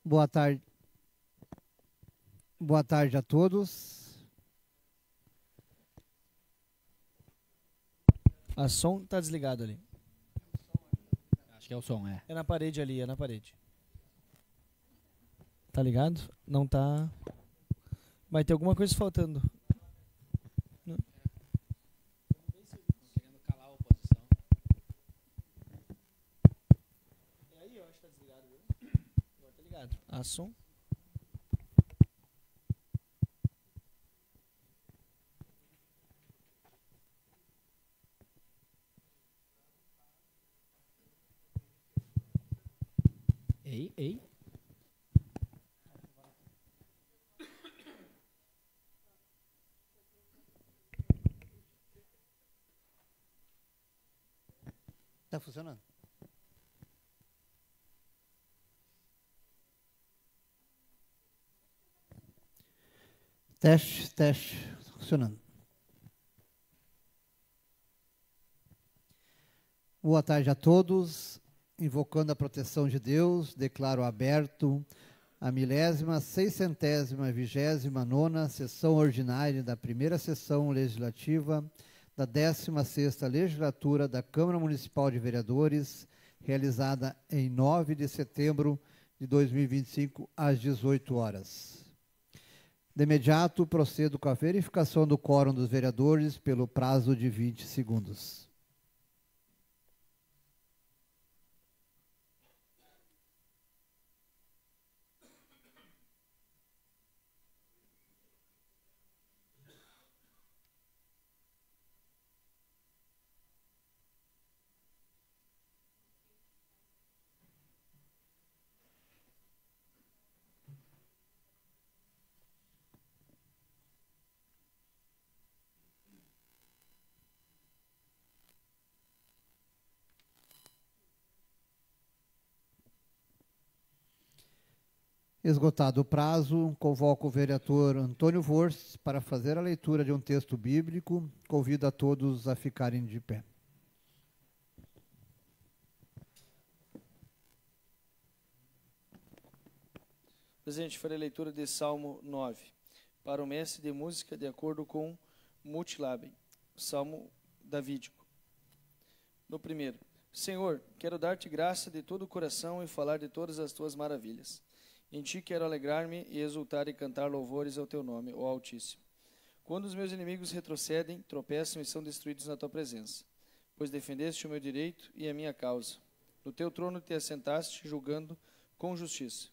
Boa tarde. Boa tarde a todos. A som tá desligado ali. Acho que é o som, é. É na parede ali, é na parede. Tá ligado? Não tá. Vai ter alguma coisa faltando. Querendo calar a oposição. É aí, eu acho que tá desligado, viu? Agora tá ligado. A som. Ei. Tá funcionando? Teste, funcionando. Boa tarde a todos. Invocando a proteção de Deus, declaro aberto a 1629ª sessão ordinária da primeira sessão legislativa da 16ª legislatura da Câmara Municipal de Vereadores, realizada em 9 de setembro de 2025, às 18 horas. De imediato, procedo com a verificação do quórum dos vereadores pelo prazo de 20 segundos. Esgotado o prazo, convoco o vereador Antônio Vorst para fazer a leitura de um texto bíblico. Convido a todos a ficarem de pé. Presidente, farei a leitura de Salmo 9. Para o mestre de música, de acordo com Multilabem. Salmo davídico. No primeiro. Senhor, quero dar-te graça de todo o coração e falar de todas as tuas maravilhas. Em ti quero alegrar-me e exultar e cantar louvores ao teu nome, ó Altíssimo. Quando os meus inimigos retrocedem, tropeçam e são destruídos na tua presença, pois defendeste o meu direito e a minha causa. No teu trono te assentaste, julgando com justiça.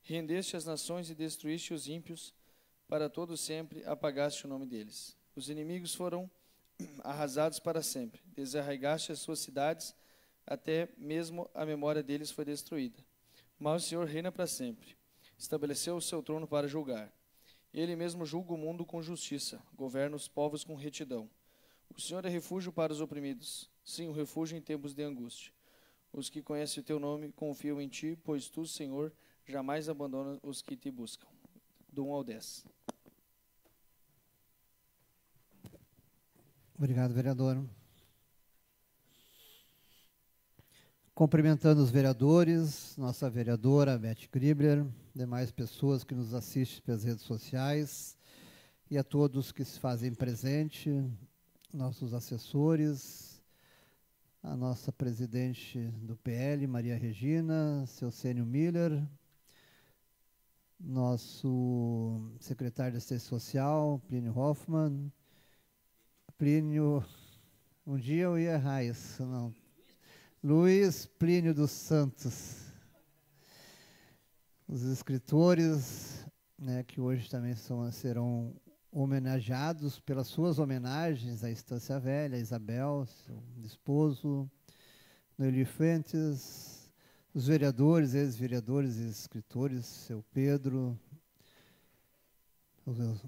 Rendeste as nações e destruíste os ímpios, para todo sempre apagaste o nome deles. Os inimigos foram arrasados para sempre, desarraigaste as suas cidades, até mesmo a memória deles foi destruída. Mas o Senhor reina para sempre, estabeleceu o seu trono para julgar. Ele mesmo julga o mundo com justiça, governa os povos com retidão. O Senhor é refúgio para os oprimidos, sim, o refúgio em tempos de angústia. Os que conhecem o teu nome confiam em ti, pois tu, Senhor, jamais abandona os que te buscam. Do 1 ao 10. Obrigado, vereador. Cumprimentando os vereadores, nossa vereadora Beth Gribler, demais pessoas que nos assistem pelas redes sociais e a todos que se fazem presente, nossos assessores, a nossa presidente do PL, Maria Regina, seu Sênio Miller, nosso secretário de Assistência Social, Plínio Hoffmann. Plínio, um dia eu ia errar isso, não. Luiz Plínio dos Santos. Os escritores, né, que hoje também serão homenageados pelas suas homenagens à Estância Velha, Isabel, seu esposo, Noeli Fuentes, os vereadores, ex-vereadores e escritores, seu Pedro, o meu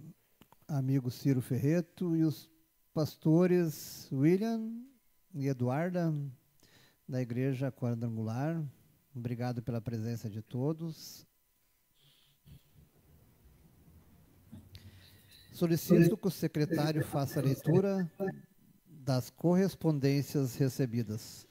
amigo Ciro Ferreto e os pastores William e Eduarda, da Igreja Quadrangular. Obrigado pela presença de todos. Solicito que o secretário faça a leitura das correspondências recebidas.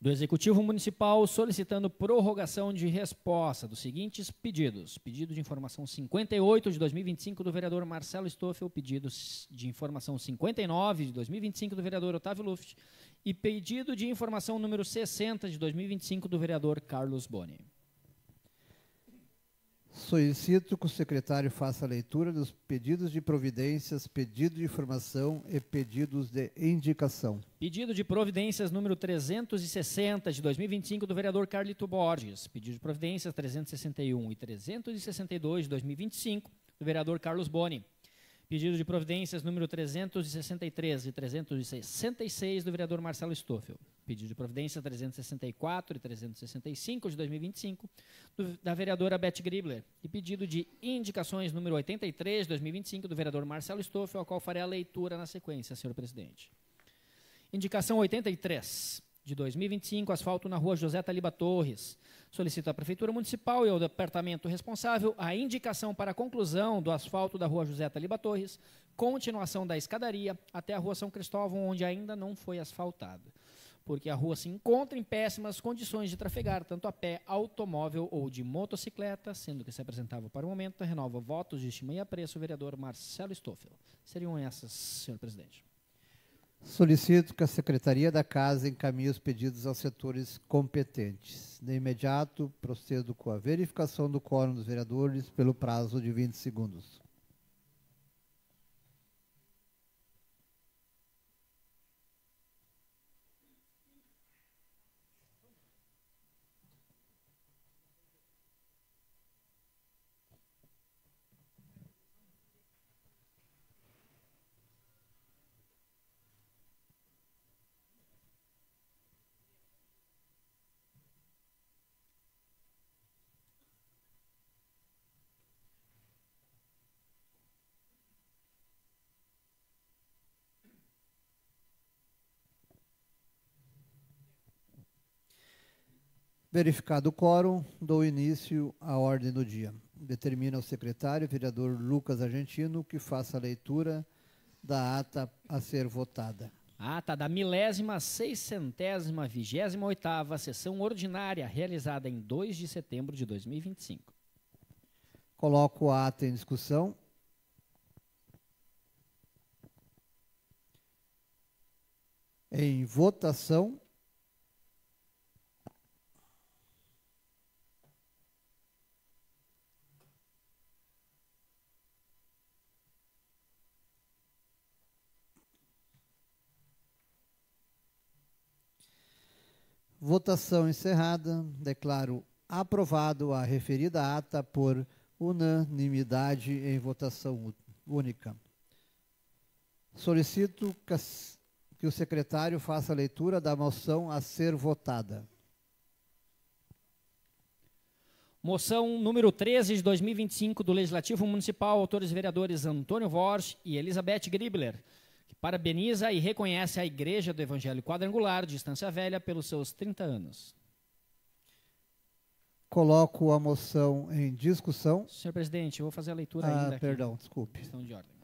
do Executivo Municipal solicitando prorrogação de resposta dos seguintes pedidos. Pedido de informação 58 de 2025 do vereador Marcelo Stoffel, pedido de informação 59 de 2025 do vereador Otávio Luft e pedido de informação número 60 de 2025 do vereador Carlos Boni. Solicito que o secretário faça a leitura dos pedidos de providências, pedido de informação e pedidos de indicação. Pedido de providências número 360 de 2025 do vereador Carlito Borges. Pedido de providências 361 e 362 de 2025 do vereador Carlos Boni. Pedido de providências número 363 e 366 do vereador Marcelo Stoffel. Pedido de providência 364 e 365 de 2025 da vereadora Beth Gribler. E pedido de indicações número 83 de 2025 do vereador Marcelo Stoffel, ao qual farei a leitura na sequência, senhor presidente. Indicação 83 de 2025, asfalto na rua José Taliba Torres. Solicita à Prefeitura Municipal e ao departamento responsável a indicação para a conclusão do asfalto da rua José Taliba Torres, continuação da escadaria até a rua São Cristóvão, onde ainda não foi asfaltada, porque a rua se encontra em péssimas condições de trafegar, tanto a pé, automóvel ou de motocicleta, sendo que se apresentava para o momento, renova votos de estima e apreço o vereador Marcelo Stoffel. Seriam essas, senhor presidente. Solicito que a Secretaria da Casa encaminhe os pedidos aos setores competentes. De imediato, procedo com a verificação do quórum dos vereadores pelo prazo de 20 segundos. Verificado o quórum, dou início à ordem do dia. Determina o secretário, vereador Lucas Argentino, que faça a leitura da ata a ser votada. A ata da 10.628ª sessão ordinária, realizada em 2 de setembro de 2025. Coloco a ata em discussão. Em votação. Votação encerrada. Declaro aprovado a referida ata por unanimidade em votação única. Solicito que o secretário faça a leitura da moção a ser votada. Moção número 13 de 2025 do Legislativo Municipal, autores vereadores Antônio Vorsch e Elizabeth Gribler, que parabeniza e reconhece a Igreja do Evangelho Quadrangular de Estância Velha pelos seus 30 anos. Coloco a moção em discussão. Senhor presidente, eu vou fazer a leitura ainda aqui. Perdão, desculpe. Questão de ordem.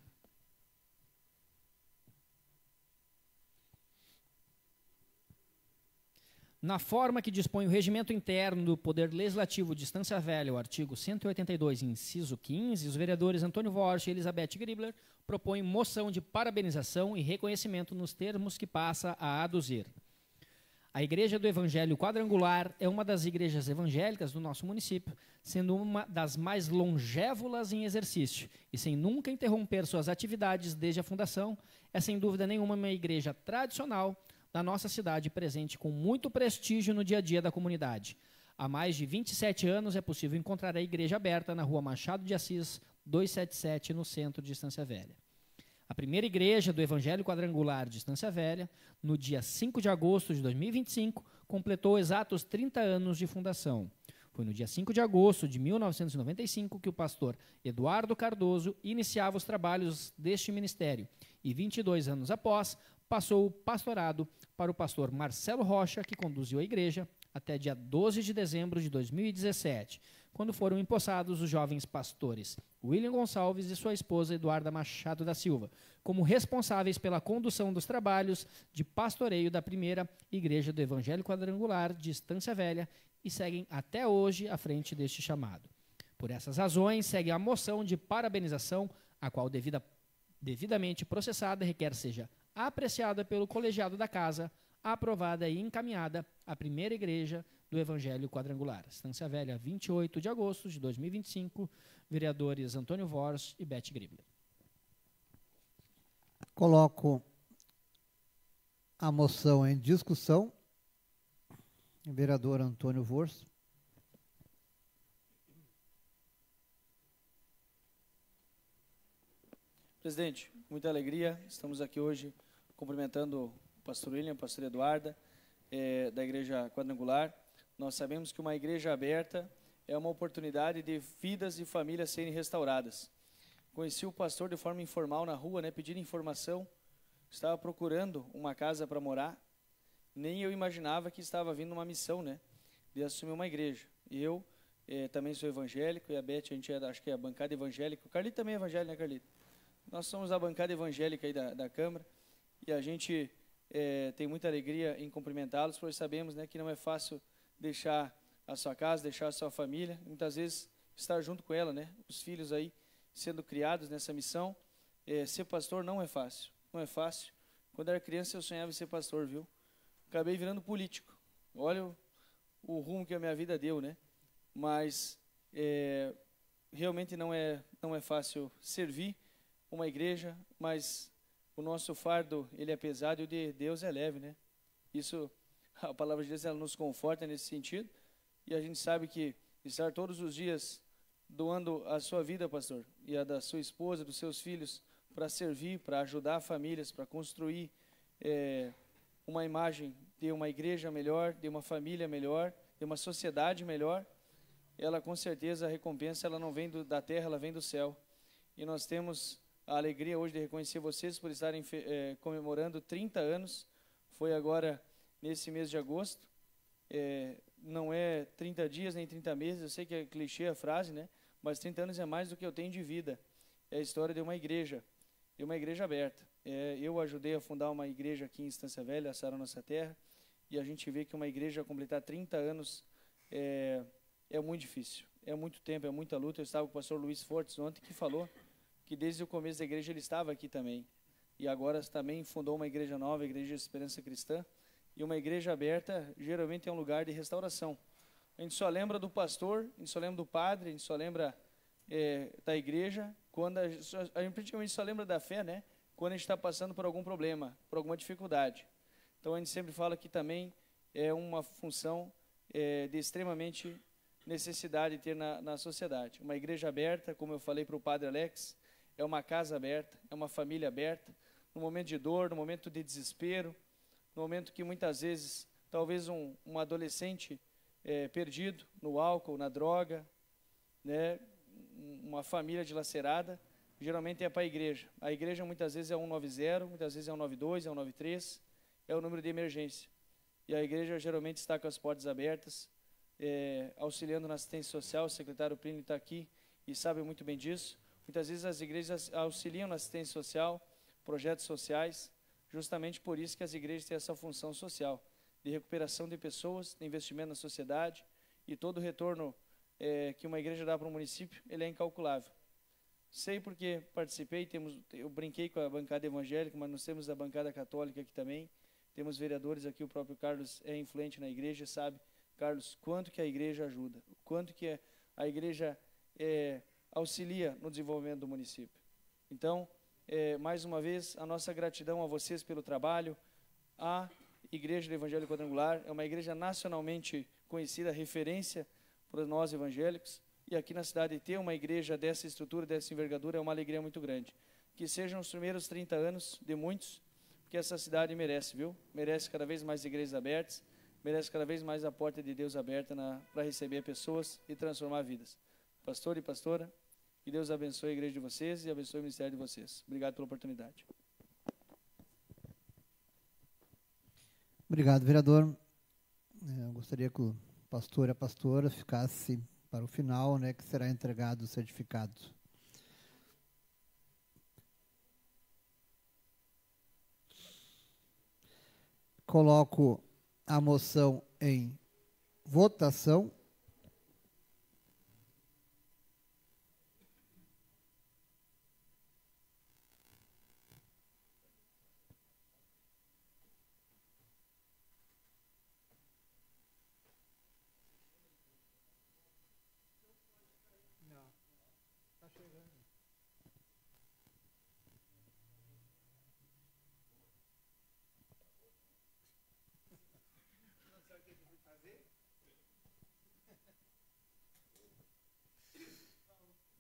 Na forma que dispõe o regimento interno do Poder Legislativo de Estância Velha, o artigo 182, inciso 15, os vereadores Antônio Vorsch e Elizabeth Gribler propõem moção de parabenização e reconhecimento nos termos que passa a aduzir. A Igreja do Evangelho Quadrangular é uma das igrejas evangélicas do nosso município, sendo uma das mais longévolas em exercício e sem nunca interromper suas atividades desde a fundação, é sem dúvida nenhuma uma igreja tradicional da nossa cidade, presente com muito prestígio no dia a dia da comunidade. Há mais de 27 anos é possível encontrar a igreja aberta na rua Machado de Assis, 277, no centro de Estância Velha. A primeira igreja do Evangelho Quadrangular de Estância Velha, no dia 5 de agosto de 2025, completou exatos 30 anos de fundação. Foi no dia 5 de agosto de 1995 que o pastor Eduardo Cardoso iniciava os trabalhos deste ministério e, 22 anos após, passou o pastorado para o pastor Marcelo Rocha, que conduziu a igreja até dia 12 de dezembro de 2017, quando foram empossados os jovens pastores William Gonçalves e sua esposa Eduarda Machado da Silva, como responsáveis pela condução dos trabalhos de pastoreio da primeira Igreja do Evangelho Quadrangular de Estância Velha e seguem até hoje à frente deste chamado. Por essas razões, segue a moção de parabenização, a qual, devidamente processada, requer seja apreciada pelo colegiado da Casa, aprovada e encaminhada à primeira Igreja do Evangelho Quadrangular. Estância Velha, 28 de agosto de 2025, vereadores Antônio Vors e Beth Gribler. Coloco a moção em discussão. Vereador Antônio Vors. Presidente, muita alegria. Estamos aqui hoje cumprimentando o pastor William, a pastora Eduarda, da Igreja Quadrangular. Nós sabemos que uma igreja aberta é uma oportunidade de vidas e famílias serem restauradas. Conheci o pastor de forma informal na rua, pedindo informação. Estava procurando uma casa para morar. Nem eu imaginava que estava vindo uma missão, de assumir uma igreja. E eu também sou evangélico, e a Beth, a gente acho que é a bancada evangélica. O Carlito também é evangélico, né, Carlito? Nós somos a bancada evangélica aí da Câmara, e a gente tem muita alegria em cumprimentá-los, pois sabemos que não é fácil deixar a sua casa, deixar a sua família, muitas vezes estar junto com ela, os filhos aí sendo criados nessa missão. Ser pastor não é fácil, não é fácil. Quando era criança eu sonhava em ser pastor, viu? Acabei virando político. Olha o rumo que a minha vida deu, Mas realmente não é fácil servir uma igreja, mas o nosso fardo, ele é pesado e o de Deus é leve, Isso, a palavra de Deus, ela nos conforta nesse sentido, e a gente sabe que estar todos os dias doando a sua vida, pastor, e a da sua esposa, dos seus filhos, para servir, para ajudar famílias, para construir uma imagem de uma igreja melhor, de uma família melhor, de uma sociedade melhor, ela com certeza, a recompensa, ela não vem da terra, ela vem do céu. E nós temos a alegria hoje de reconhecer vocês por estarem comemorando 30 anos, foi agora nesse mês de agosto, não é 30 dias nem 30 meses, eu sei que é clichê a frase, mas 30 anos é mais do que eu tenho de vida. É a história de uma igreja aberta. Eu ajudei a fundar uma igreja aqui em Estância Velha, a Sara Nossa Terra, e a gente vê que uma igreja completar 30 anos é muito difícil, é muito tempo, é muita luta. Eu estava com o pastor Luiz Fortes ontem, que falou que desde o começo da igreja ele estava aqui também, e agora também fundou uma igreja nova, a Igreja de Esperança Cristã, e uma igreja aberta geralmente é um lugar de restauração. A gente só lembra do pastor, a gente só lembra do padre, a gente só lembra da igreja, quando a gente praticamente só lembra da fé, quando a gente está passando por algum problema, por alguma dificuldade. Então a gente sempre fala que também é uma função de extremamente necessidade de ter na sociedade. Uma igreja aberta, como eu falei para o padre Alex, é uma casa aberta, é uma família aberta, no momento de dor, no momento de desespero, no momento que muitas vezes, talvez um adolescente perdido no álcool, na droga, uma família dilacerada, geralmente é para a igreja. A igreja muitas vezes é 190, muitas vezes é 192, é 193, é o número de emergência. E a igreja geralmente está com as portas abertas, auxiliando na assistência social. O secretário Plínio está aqui e sabe muito bem disso. Muitas vezes as igrejas auxiliam na assistência social, projetos sociais, justamente por isso que as igrejas têm essa função social, de recuperação de pessoas, de investimento na sociedade, e todo o retorno que uma igreja dá para um município, ele é incalculável. Sei porque participei, eu brinquei com a bancada evangélica, mas nós temos a bancada católica aqui também, temos vereadores aqui, o próprio Carlos é influente na igreja, sabe, Carlos, quanto que a igreja ajuda, quanto que a igreja auxilia no desenvolvimento do município. Então, mais uma vez, a nossa gratidão a vocês pelo trabalho. A Igreja do Evangelho Quadrangular é uma igreja nacionalmente conhecida, referência para nós evangélicos, e aqui na cidade ter uma igreja dessa estrutura, dessa envergadura, é uma alegria muito grande. Que sejam os primeiros 30 anos de muitos, porque essa cidade merece, viu? Merece cada vez mais igrejas abertas, merece cada vez mais a porta de Deus aberta para receber pessoas e transformar vidas. Pastor e pastora, que Deus abençoe a igreja de vocês e abençoe o ministério de vocês. Obrigado pela oportunidade. Obrigado, vereador. Eu gostaria que o pastor e a pastora ficasse para o final, né, que será entregado o certificado. Coloco a moção em votação.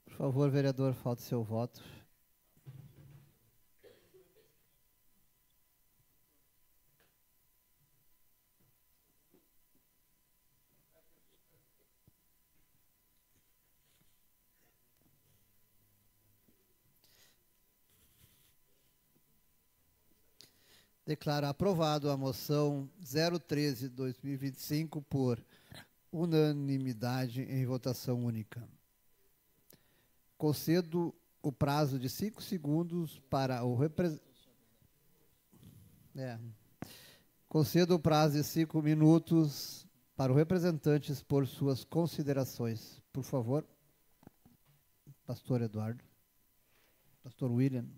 Por favor, vereador, falta o seu voto. Declaro aprovado a moção 013/2025 por unanimidade em votação única. Concedo o prazo de 5 segundos para o Concedo o prazo de 5 minutos para o representante expor suas considerações. Por favor, pastor Eduardo. Pastor William.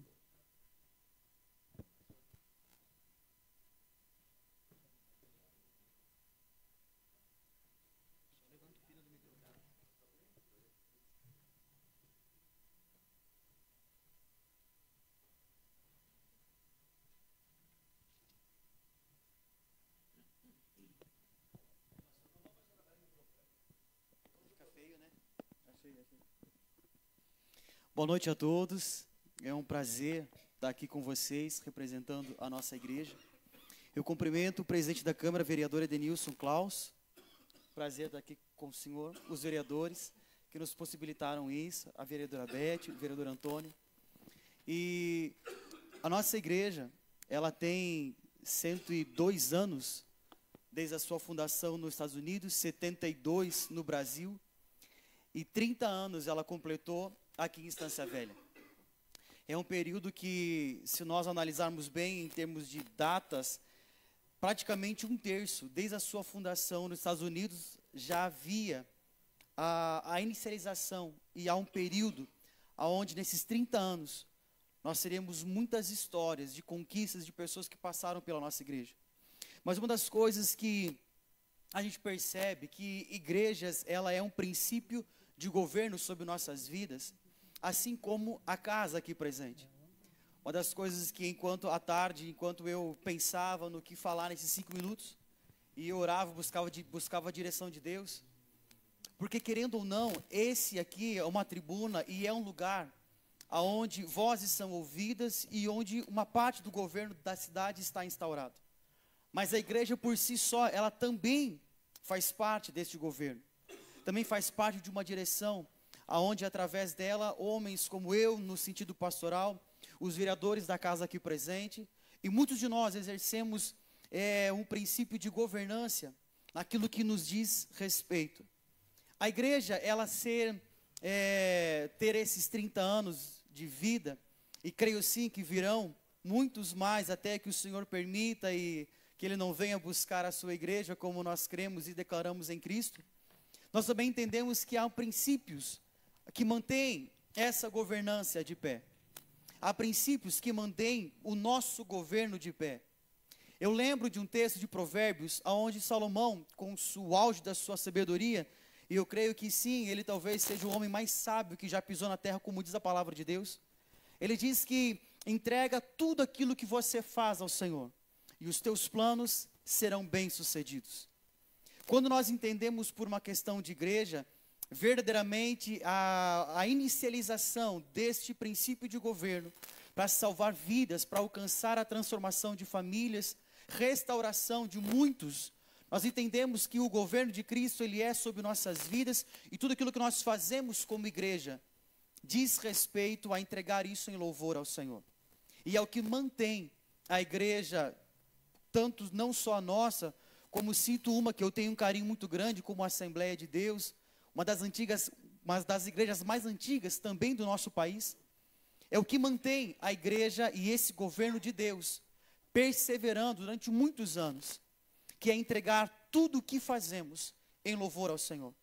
Boa noite a todos, é um prazer estar aqui com vocês, representando a nossa igreja. Eu cumprimento o presidente da Câmara, vereador Edenilson Klaus, prazer estar aqui com o senhor, os vereadores que nos possibilitaram isso, a vereadora Beth, o vereador Antônio. E a nossa igreja, ela tem 102 anos, desde a sua fundação nos Estados Unidos, 72 no Brasil, e 30 anos ela completou aqui em Estância Velha. É um período que, se nós analisarmos bem em termos de datas, praticamente 1/3, desde a sua fundação nos Estados Unidos, já havia a inicialização, e há um período onde, nesses 30 anos, nós teremos muitas histórias de conquistas de pessoas que passaram pela nossa igreja. Mas uma das coisas que a gente percebe que igrejas, ela é um princípio de governo sobre nossas vidas, assim como a casa aqui presente. Uma das coisas que, enquanto eu pensava no que falar nesses 5 minutos, e eu orava, buscava a direção de Deus, porque, querendo ou não, esse aqui é uma tribuna e é um lugar onde vozes são ouvidas e onde uma parte do governo da cidade está instaurado. Mas a igreja por si só, ela também faz parte deste governo. Também faz parte de uma direção aonde, através dela, homens como eu, no sentido pastoral, os vereadores da casa aqui presente, e muitos de nós exercemos um princípio de governância naquilo que nos diz respeito. A igreja, ela ter esses 30 anos de vida, e creio sim que virão muitos mais, até que o Senhor permita e que Ele não venha buscar a sua igreja, como nós cremos e declaramos em Cristo. Nós também entendemos que há princípios que mantêm essa governança de pé. Há princípios que mantêm o nosso governo de pé. Eu lembro de um texto de Provérbios, onde Salomão, com o auge da sua sabedoria, e eu creio que sim, ele talvez seja o homem mais sábio que já pisou na terra, como diz a palavra de Deus. Ele diz que entrega tudo aquilo que você faz ao Senhor, e os teus planos serão bem-sucedidos. Quando nós entendemos por uma questão de igreja, verdadeiramente a inicialização deste princípio de governo para salvar vidas, para alcançar a transformação de famílias, restauração de muitos, nós entendemos que o governo de Cristo, ele é sobre nossas vidas, e tudo aquilo que nós fazemos como igreja diz respeito a entregar isso em louvor ao Senhor. E é o que mantém a igreja, tanto não só a nossa, como cito uma que eu tenho um carinho muito grande, como a Assembleia de Deus, uma das igrejas mais antigas também do nosso país. É o que mantém a igreja e esse governo de Deus perseverando durante muitos anos, que é entregar tudo o que fazemos em louvor ao Senhor.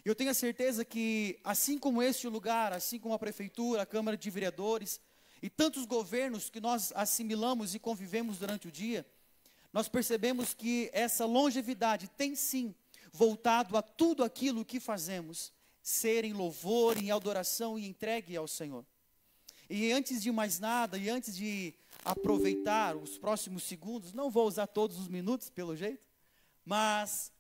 Eu tenho a certeza que, assim como este lugar, assim como a prefeitura, a Câmara de Vereadores e tantos governos que nós assimilamos e convivemos durante o dia, nós percebemos que essa longevidade tem sim voltado a tudo aquilo que fazemos ser em louvor, em adoração e entregue ao Senhor. E antes de mais nada, e antes de aproveitar os próximos segundos, não vou usar todos os minutos pelo jeito, mas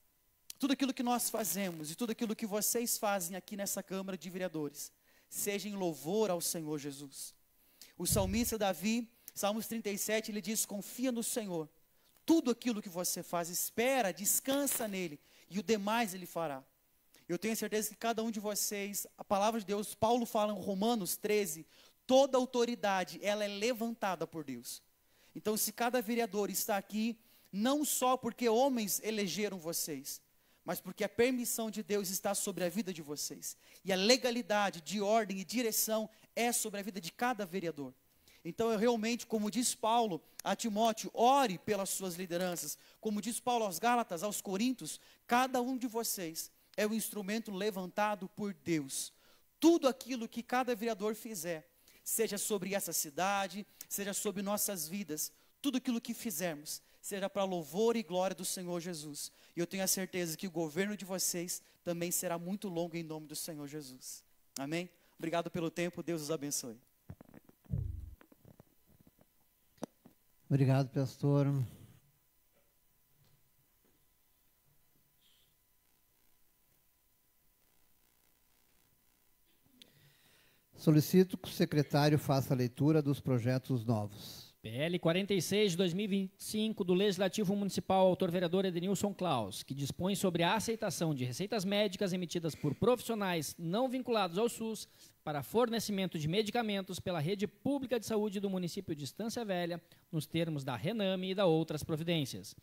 tudo aquilo que nós fazemos e tudo aquilo que vocês fazem aqui nessa Câmara de Vereadores, seja em louvor ao Senhor Jesus. O salmista Davi, Salmos 37, ele diz: confia no Senhor, tudo aquilo que você faz, espera, descansa nele, e o demais ele fará. Eu tenho certeza que cada um de vocês, a palavra de Deus, Paulo fala em Romanos 13, toda autoridade, ela é levantada por Deus. Então, se cada vereador está aqui, não só porque homens elegeram vocês, mas porque a permissão de Deus está sobre a vida de vocês. E a legalidade de ordem e direção é sobre a vida de cada vereador. Então, eu realmente, como diz Paulo a Timóteo, ore pelas suas lideranças. Como diz Paulo aos Gálatas, aos Coríntios, cada um de vocês é um instrumento levantado por Deus. Tudo aquilo que cada vereador fizer, seja sobre essa cidade, seja sobre nossas vidas, tudo aquilo que fizermos, seja para louvor e glória do Senhor Jesus. E eu tenho a certeza que o governo de vocês também será muito longo em nome do Senhor Jesus. Amém? Obrigado pelo tempo, Deus os abençoe. Obrigado, pastor. Solicito que o secretário faça a leitura dos projetos novos. PL 46 de 2025 do Legislativo Municipal, autor vereador Edenilson Klaus, que dispõe sobre a aceitação de receitas médicas emitidas por profissionais não vinculados ao SUS para fornecimento de medicamentos pela rede pública de saúde do município de Estância Velha, nos termos da RENAME e da outras providências.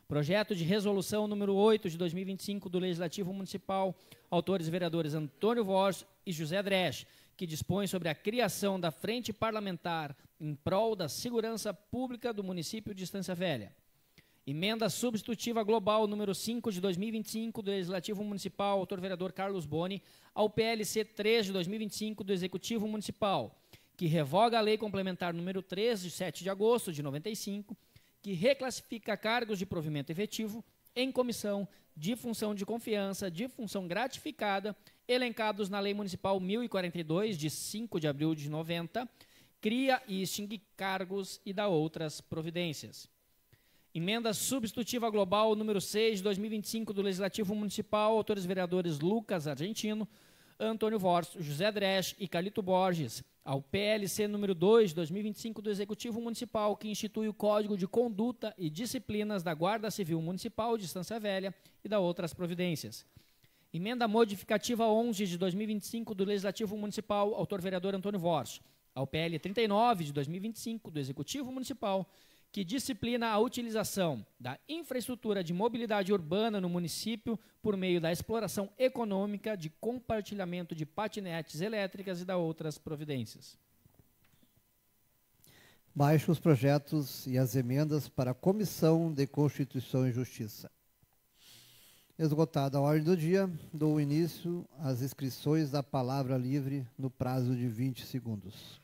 Projeto de resolução número 8 de 2025 do Legislativo Municipal, autores vereadores Antônio Vors e José Dresch, que dispõe sobre a criação da Frente Parlamentar em prol da segurança pública do município de Estância Velha. Emenda substitutiva global número 5 de 2025 do Legislativo Municipal, autor vereador Carlos Boni, ao PLC 3 de 2025 do Executivo Municipal, que revoga a Lei Complementar número 3 de 7 de agosto de 95, que reclassifica cargos de provimento efetivo em comissão de função de confiança, de função gratificada, elencados na Lei Municipal 1042, de 5 de abril de 90, cria e extingue cargos e dá outras providências. Emenda substitutiva global número 6 de 2025 do Legislativo Municipal, autores vereadores Lucas Argentino, Antônio Vors, José Dresch e Carlito Borges, ao PLC número 2 de 2025 do Executivo Municipal, que institui o Código de Conduta e Disciplinas da Guarda Civil Municipal de Estância Velha e dá outras providências. Emenda modificativa 11 de 2025 do Legislativo Municipal, autor vereador Antônio Vors, ao PL 39 de 2025 do Executivo Municipal, que disciplina a utilização da infraestrutura de mobilidade urbana no município por meio da exploração econômica de compartilhamento de patinetes elétricas e da outras providências. Baixo os projetos e as emendas para a Comissão de Constituição e Justiça. Esgotada a ordem do dia, dou início às inscrições da palavra livre no prazo de 20 segundos.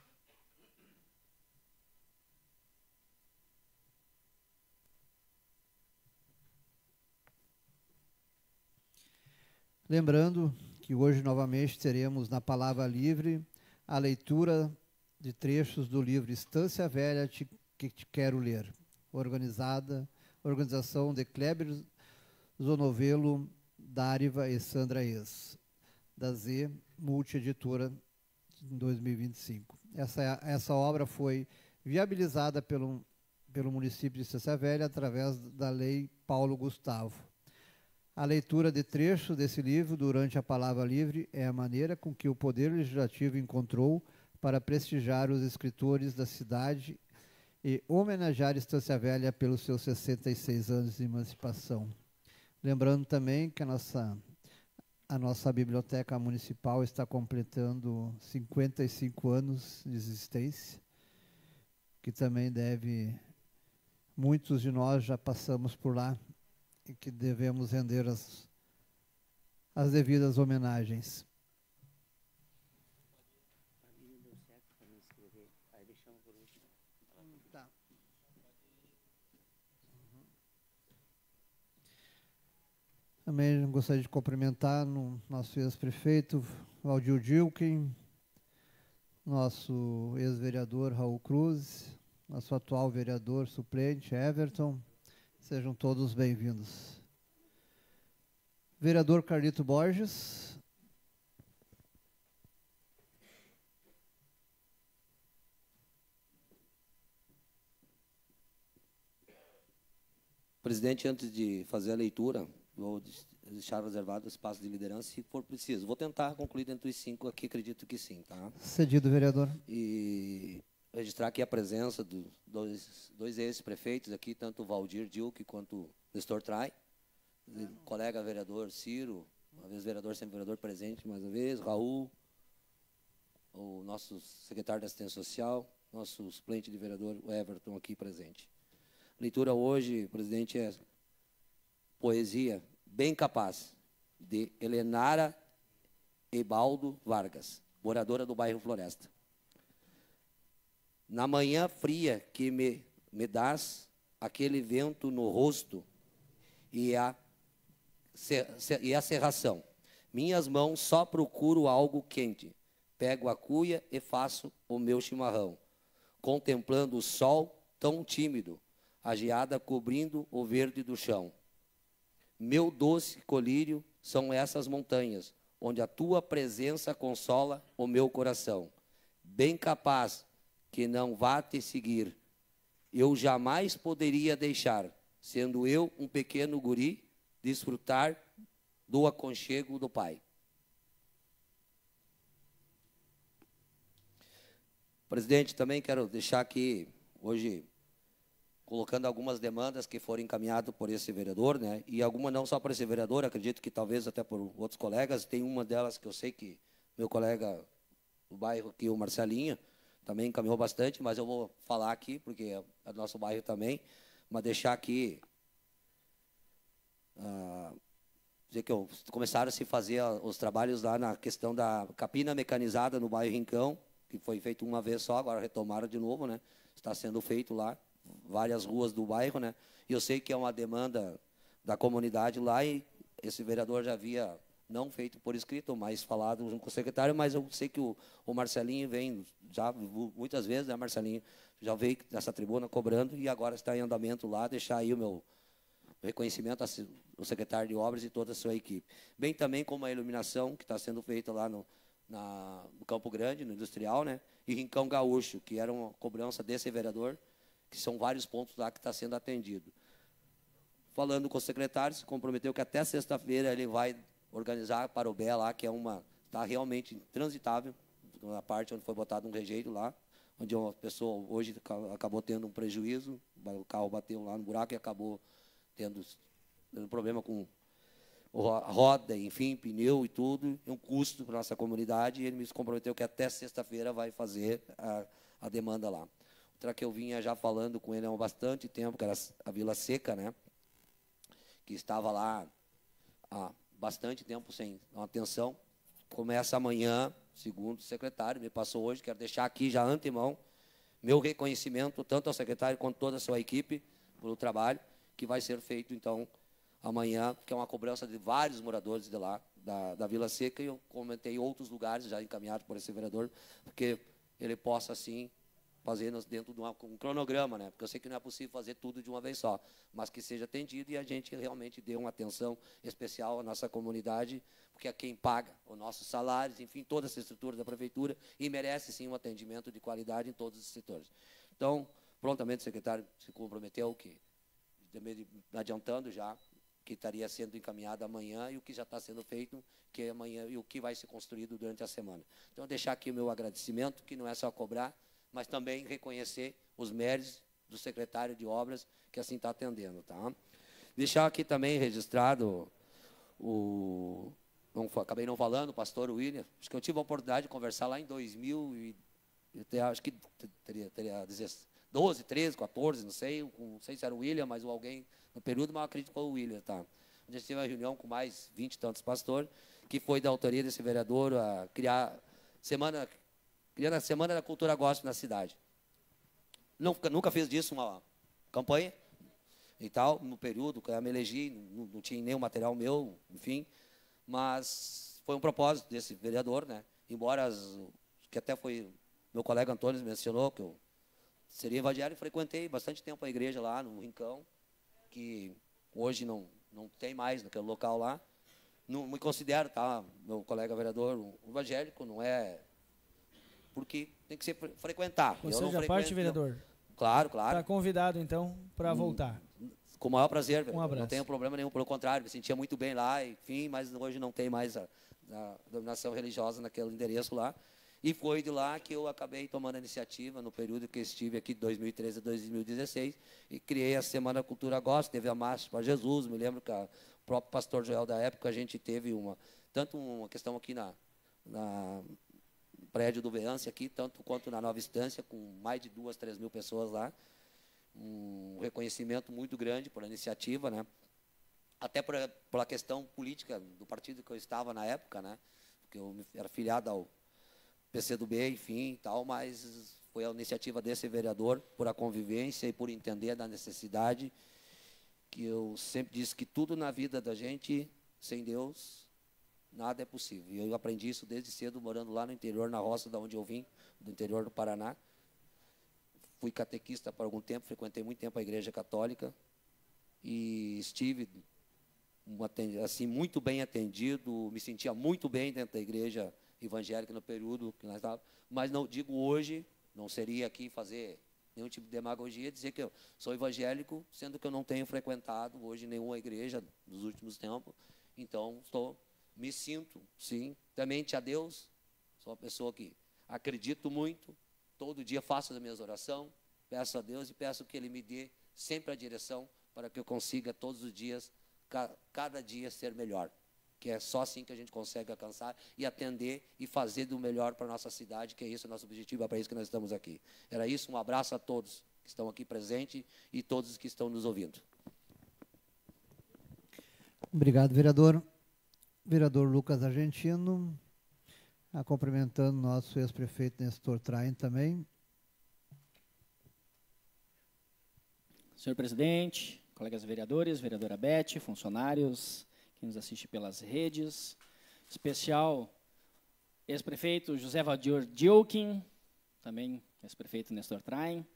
Lembrando que hoje novamente teremos na palavra livre a leitura de trechos do livro Estância Velha que te quero ler, organização de Kleber Zonovelo, Dáriva e Sandra Ex, da Z Multieditora, em 2025. Essa obra foi viabilizada pelo município de Estância Velha através da Lei Paulo Gustavo. A leitura de trechos desse livro durante a palavra livre é a maneira com que o Poder Legislativo encontrou para prestigiar os escritores da cidade e homenagear Estância Velha pelos seus 66 anos de emancipação. Lembrando também que a nossa biblioteca municipal está completando 55 anos de existência, que também muitos de nós já passamos por lá e que devemos render as devidas homenagens. Tá. Também gostaria de cumprimentar no nosso ex-prefeito, Valdir Dilken, nosso ex-vereador Raul Cruz, nosso atual vereador suplente, Everton. Sejam todos bem-vindos. Vereador Carlito Borges. Presidente, antes de fazer a leitura, vou deixar reservado o espaço de liderança, se for preciso. Vou tentar concluir dentro dos 5 aqui, acredito que sim, tá? Cedido, vereador. E registrar aqui a presença dos dois ex-prefeitos aqui, tanto o Valdir Dilke quanto o Nestor Trai, colega vereador Ciro, uma vez vereador, sempre vereador presente, mais uma vez, Raul, o nosso secretário de Assistência Social, nosso suplente de vereador, o Everton, aqui presente. Leitura hoje, presidente, é Poesia Bem Capaz, de Helenara Ebaldo Vargas, moradora do bairro Floresta. Na manhã fria que me dás aquele vento no rosto e a cerração, minhas mãos só procuro algo quente, pego a cuia e faço o meu chimarrão, contemplando o sol tão tímido, a geada cobrindo o verde do chão. Meu doce colírio são essas montanhas, onde a tua presença consola o meu coração. Bem capaz que não vá te seguir, eu jamais poderia deixar, sendo eu um pequeno guri, desfrutar do aconchego do Pai. Presidente, também quero deixar aqui, hoje, colocando algumas demandas que foram encaminhadas por esse vereador, né? E alguma não só por esse vereador, acredito que talvez até por outros colegas. Tem uma delas que eu sei que meu colega do bairro aqui, o Marcelinho, também encaminhou bastante, mas eu vou falar aqui, porque é do nosso bairro também, mas deixar aqui, dizer que começaram a se fazer os trabalhos lá na questão da capina mecanizada no bairro Rincão, que foi feito uma vez só, agora retomaram de novo, né? Está sendo feito lá, várias ruas do bairro, né? E eu sei que é uma demanda da comunidade lá e esse vereador já havia não feito por escrito, mas falado junto com o secretário, mas eu sei que o Marcelinho vem já muitas vezes, né, Marcelinho? Já veio nessa tribuna cobrando e agora está em andamento lá, deixar aí o meu reconhecimento ao secretário de obras e toda a sua equipe. Bem também como a iluminação que está sendo feita lá no Campo Grande, no Industrial, né? E Rincão Gaúcho, que era uma cobrança desse vereador, que são vários pontos lá que está sendo atendido. Falando com o secretário, se comprometeu que até sexta-feira ele vai organizar para o Bé lá, que está realmente intransitável, na parte onde foi botado um rejeito lá, onde uma pessoa hoje acabou tendo um prejuízo, o carro bateu lá no buraco e acabou tendo problema com a roda, enfim, pneu e tudo, é um custo para a nossa comunidade, e ele me comprometeu que até sexta-feira vai fazer a demanda lá. Outra que eu vinha já falando com ele há bastante tempo, que era a Vila Seca, né? Que estava lá há bastante tempo sem atenção. Começa amanhã, segundo o secretário, me passou hoje, quero deixar aqui já antemão meu reconhecimento, tanto ao secretário quanto toda a sua equipe, pelo trabalho, que vai ser feito, então, amanhã, que é uma cobrança de vários moradores de lá, da Vila Seca, e eu comentei outros lugares já encaminhados por esse vereador, porque ele possa, assim, fazer dentro de um cronograma, né? Porque eu sei que não é possível fazer tudo de uma vez só, mas que seja atendido e a gente realmente dê uma atenção especial à nossa comunidade, porque é quem paga os nossos salários, enfim, toda essa estrutura da prefeitura, e merece, sim, um atendimento de qualidade em todos os setores. Então, prontamente o secretário se comprometeu, que adiantando já, que estaria sendo encaminhado amanhã e o que já está sendo feito, que é amanhã, e o que vai ser construído durante a semana. Então, deixar aqui o meu agradecimento, que não é só cobrar, mas também reconhecer os méritos do secretário de obras, que assim está atendendo. Tá? Deixar aqui também registrado acabei não falando, o pastor William, acho que eu tive a oportunidade de conversar lá em 2000, acho que teria 12, 13, 14, não sei se era o William, mas alguém no período, mas eu acredito que foi o William, tá? A gente teve uma reunião com mais 20 e tantos pastores, que foi da autoria desse vereador a criando a Semana da Cultura Gospel na cidade. Nunca fiz disso uma campanha e tal, no período que eu me elegi, não tinha nenhum material meu, enfim, mas foi um propósito desse vereador, né? Embora, que até foi, meu colega Antônio mencionou, que eu seria evangélico, frequentei bastante tempo a igreja lá no Rincão, que hoje não tem mais naquele local lá. Não me considero, tá, meu colega vereador, um evangélico, não é... Porque tem que ser frequentar. Ou seja, a parte, vereador. Claro. Está convidado, então, para voltar. Com o maior prazer, Um abraço. não tenho problema nenhum, pelo contrário, me sentia muito bem lá, enfim, mas hoje não tem mais a dominação religiosa naquele endereço lá. E foi de lá que eu acabei tomando a iniciativa, no período que estive aqui, de 2013 a 2016, e criei a Semana Cultura Gospel, teve a Marcha para Jesus, me lembro que o próprio pastor Joel da época, a gente teve tanto uma questão aqui na prédio do Veance aqui, tanto quanto na Nova Estância, com mais de 2, 3 mil pessoas lá, um reconhecimento muito grande por a iniciativa, né? Até pela questão política do partido que eu estava na época, né? Porque eu era filiado ao PCdoB, enfim, tal, mas foi a iniciativa desse vereador por a convivência e por entender da necessidade, que eu sempre disse que tudo na vida da gente, sem Deus, nada é possível. E eu aprendi isso desde cedo, morando lá no interior, na roça, da onde eu vim, do interior do Paraná. Fui catequista por algum tempo, frequentei muito tempo a Igreja Católica e estive assim muito bem atendido, me sentia muito bem dentro da igreja evangélica no período que nós estávamos, mas não digo hoje, não seria aqui fazer nenhum tipo de demagogia, dizer que eu sou evangélico, sendo que eu não tenho frequentado hoje nenhuma igreja nos últimos tempos, então me sinto, sim, temente a Deus, sou uma pessoa que acredito muito, todo dia faço as minhas orações, peço a Deus e peço que Ele me dê sempre a direção para que eu consiga todos os dias, cada dia ser melhor, que é só assim que a gente consegue alcançar e atender e fazer do melhor para a nossa cidade, que é isso o nosso objetivo, é para isso que nós estamos aqui. Era isso, um abraço a todos que estão aqui presentes e todos que estão nos ouvindo. Obrigado, vereador. Vereador Lucas Argentino, cumprimentando nosso ex-prefeito Nestor Traem também. Senhor presidente, colegas vereadores, vereadora Beth, funcionários que nos assistem pelas redes, especial ex-prefeito José Valdir Dilkin, também ex-prefeito Nestor Traem,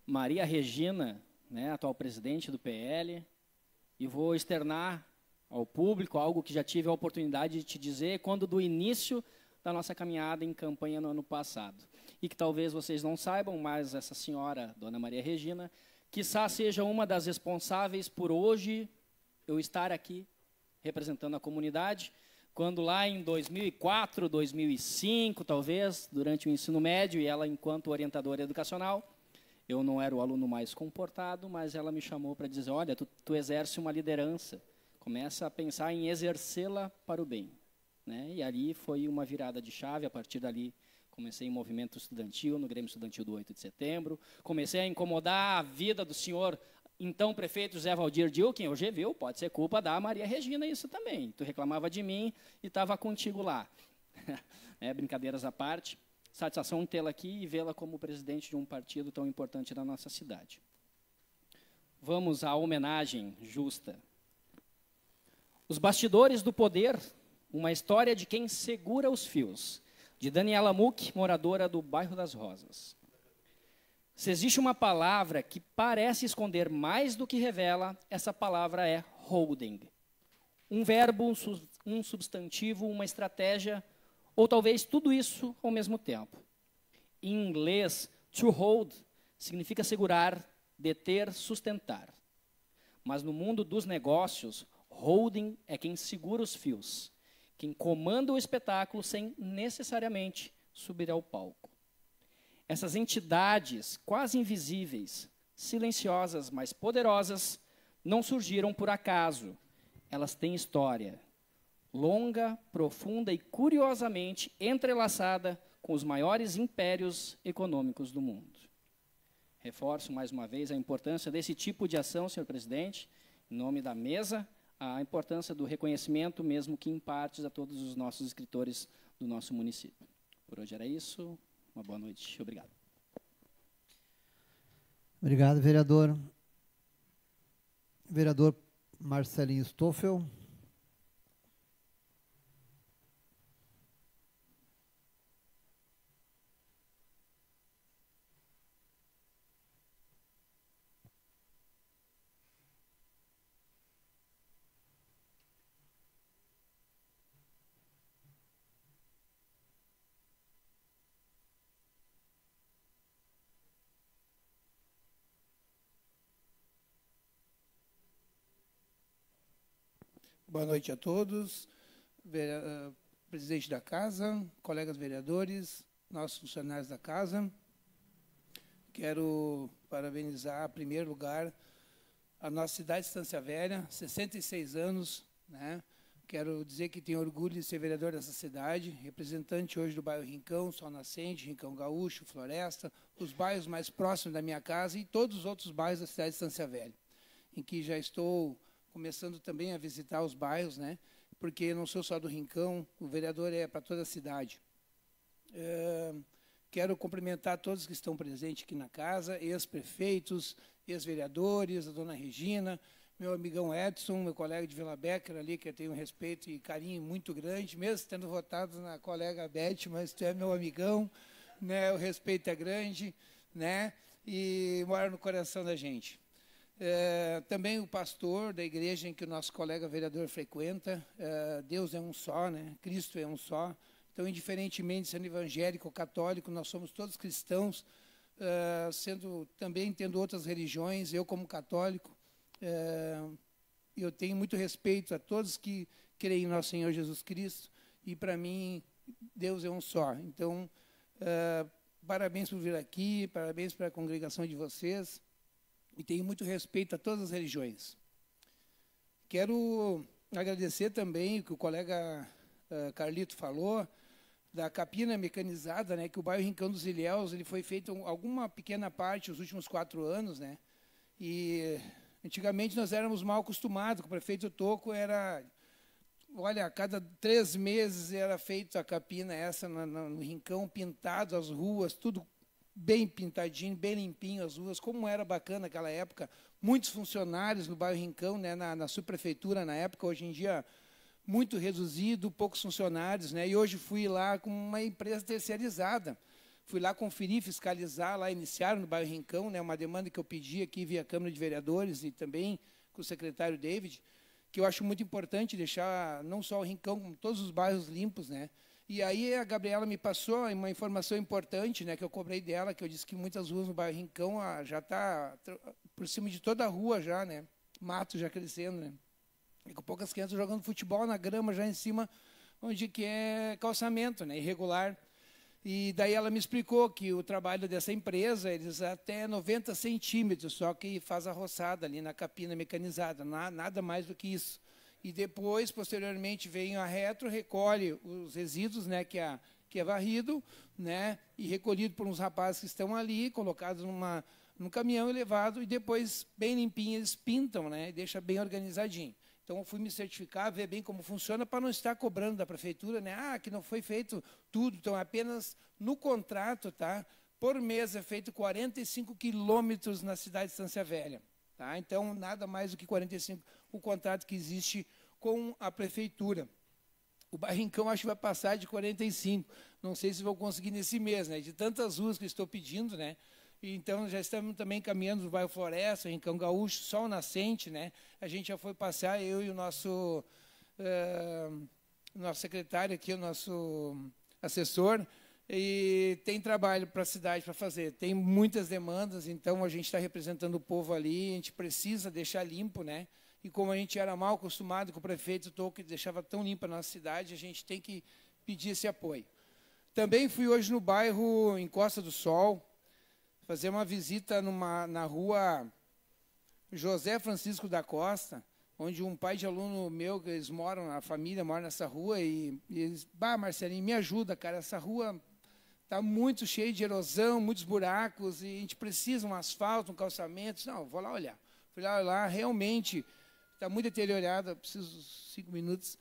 Maria Regina, né, atual presidente do PL, e vou externar ao público algo que já tive a oportunidade de te dizer quando do início da nossa caminhada em campanha no ano passado. E que talvez vocês não saibam, mas essa senhora, Dona Maria Regina, quiçá seja uma das responsáveis por hoje eu estar aqui representando a comunidade, quando lá em 2004, 2005, talvez, durante o ensino médio, e ela enquanto orientadora educacional, eu não era o aluno mais comportado, mas ela me chamou para dizer, olha, tu exerce uma liderança, começa a pensar em exercê-la para o bem. Né? E ali foi uma virada de chave, a partir dali comecei em movimento estudantil, no Grêmio Estudantil do 8 de setembro, comecei a incomodar a vida do senhor, então prefeito José Valdir Dilkin, hoje viu, pode ser culpa da Maria Regina isso também, tu reclamava de mim e estava contigo lá. Brincadeiras à parte, satisfação tê-la aqui e vê-la como presidente de um partido tão importante na nossa cidade. Vamos à homenagem justa. Os bastidores do poder, uma história de quem segura os fios, de Daniela Muck, moradora do bairro das Rosas. Se existe uma palavra que parece esconder mais do que revela, essa palavra é holding. Um verbo, um substantivo, uma estratégia, ou talvez tudo isso ao mesmo tempo. Em inglês, to hold significa segurar, deter, sustentar. Mas no mundo dos negócios, holding é quem segura os fios, quem comanda o espetáculo sem necessariamente subir ao palco. Essas entidades quase invisíveis, silenciosas, mas poderosas, não surgiram por acaso. Elas têm história. longa, profunda e curiosamente entrelaçada com os maiores impérios econômicos do mundo. Reforço mais uma vez a importância desse tipo de ação, senhor presidente, em nome da mesa, a importância do reconhecimento, mesmo que em partes, a todos os nossos escritores do nosso município. Por hoje era isso. Uma boa noite. Obrigado. Obrigado, vereador. Vereador Marcelinho Stoffel. Boa noite a todos, presidente da casa, colegas vereadores, nossos funcionários da casa. Quero parabenizar, em primeiro lugar, a nossa cidade de Estância Velha, 66 anos, né? Quero dizer que tenho orgulho de ser vereador dessa cidade, representante hoje do bairro Rincão, Sol Nascente, Rincão Gaúcho, Floresta, os bairros mais próximos da minha casa e todos os outros bairros da cidade de Estância Velha, em que já estou começando também a visitar os bairros, né? Porque eu não sou só do Rincão, o vereador é para toda a cidade. Quero cumprimentar todos que estão presentes aqui na casa, ex-prefeitos, ex-vereadores, a dona Regina, meu amigão Edson, meu colega de Vila Becker ali, que eu tenho um respeito e carinho muito grande, mesmo tendo votado na colega Beth, mas tu é meu amigão, né? O respeito é grande, né? E mora no coração da gente. Também o pastor da igreja em que o nosso colega vereador frequenta, Deus é um só, né? Cristo é um só. Então, indiferentemente sendo evangélico ou católico, nós somos todos cristãos, também tendo outras religiões. Eu, como católico, eu tenho muito respeito a todos que creem em nosso Senhor Jesus Cristo, e para mim, Deus é um só. Então, parabéns por vir aqui, parabéns para a congregação de vocês, e tenho muito respeito a todas as religiões. Quero agradecer também o que o colega Carlito falou, da capina mecanizada, né, que o bairro Rincão dos Ilhéus, ele foi feito alguma pequena parte nos últimos 4 anos, né, e antigamente nós éramos mal acostumados, com o prefeito Toco era, olha, a cada 3 meses era feita a capina essa no Rincão, pintado as ruas, tudo bem pintadinho, bem limpinho as ruas, como era bacana naquela época. Muitos funcionários no bairro Rincão, né, na subprefeitura na época, hoje em dia muito reduzido, poucos funcionários, né, e hoje fui lá com uma empresa terceirizada. Fui lá conferir, fiscalizar, lá iniciaram no bairro Rincão, né, uma demanda que eu pedi aqui via Câmara de Vereadores e também com o secretário David, que eu acho muito importante deixar não só o Rincão, como todos os bairros limpos, né. E aí a Gabriela me passou uma informação importante, né, que eu cobrei dela, que eu disse que muitas ruas no bairro Rincão já está por cima de toda a rua já, né, mato já crescendo, né, e com poucas crianças jogando futebol na grama já em cima, onde que é calçamento, né, irregular. E daí ela me explicou que o trabalho dessa empresa, eles até 90 centímetros, só que faz a roçada ali na capina mecanizada, nada mais do que isso. E depois, posteriormente, vem a retro, recolhe os resíduos, né, que é varrido, né, e recolhido por uns rapazes que estão ali, colocados num caminhão e levado, e depois, bem limpinho, eles pintam, né, e deixa bem organizadinho. Então, eu fui me certificar, ver bem como funciona, para não estar cobrando da prefeitura, né, que não foi feito tudo. Então, apenas no contrato, tá, por mês é feito 45 quilômetros na cidade de Estância Velha. Tá? Então, nada mais do que 45, o contrato que existe com a prefeitura. O bairro Rincão acho que vai passar de 45. Não sei se vou conseguir nesse mês, né? De tantas ruas que estou pedindo, né? Então, já estamos também caminhando no bairro Floresta, Rincão Gaúcho, Sol Nascente, né? A gente já foi passear, eu e o nosso secretário aqui, o nosso assessor, e tem trabalho para a cidade para fazer. Tem muitas demandas, então a gente está representando o povo ali, a gente precisa deixar limpo, né? E como a gente era mal acostumado com o prefeito Toco, que deixava tão limpa a nossa cidade, a gente tem que pedir esse apoio. Também fui hoje no bairro em Costa do Sol, fazer uma visita na rua José Francisco da Costa, onde um pai de aluno meu, que eles moram, a família mora nessa rua, e eles, Marcelinho, me ajuda, cara, essa rua está muito cheia de erosão, muitos buracos, e a gente precisa um asfalto, um calçamento. Não, vou lá olhar. Fui lá, realmente está muito deteriorada, preciso 5 minutos,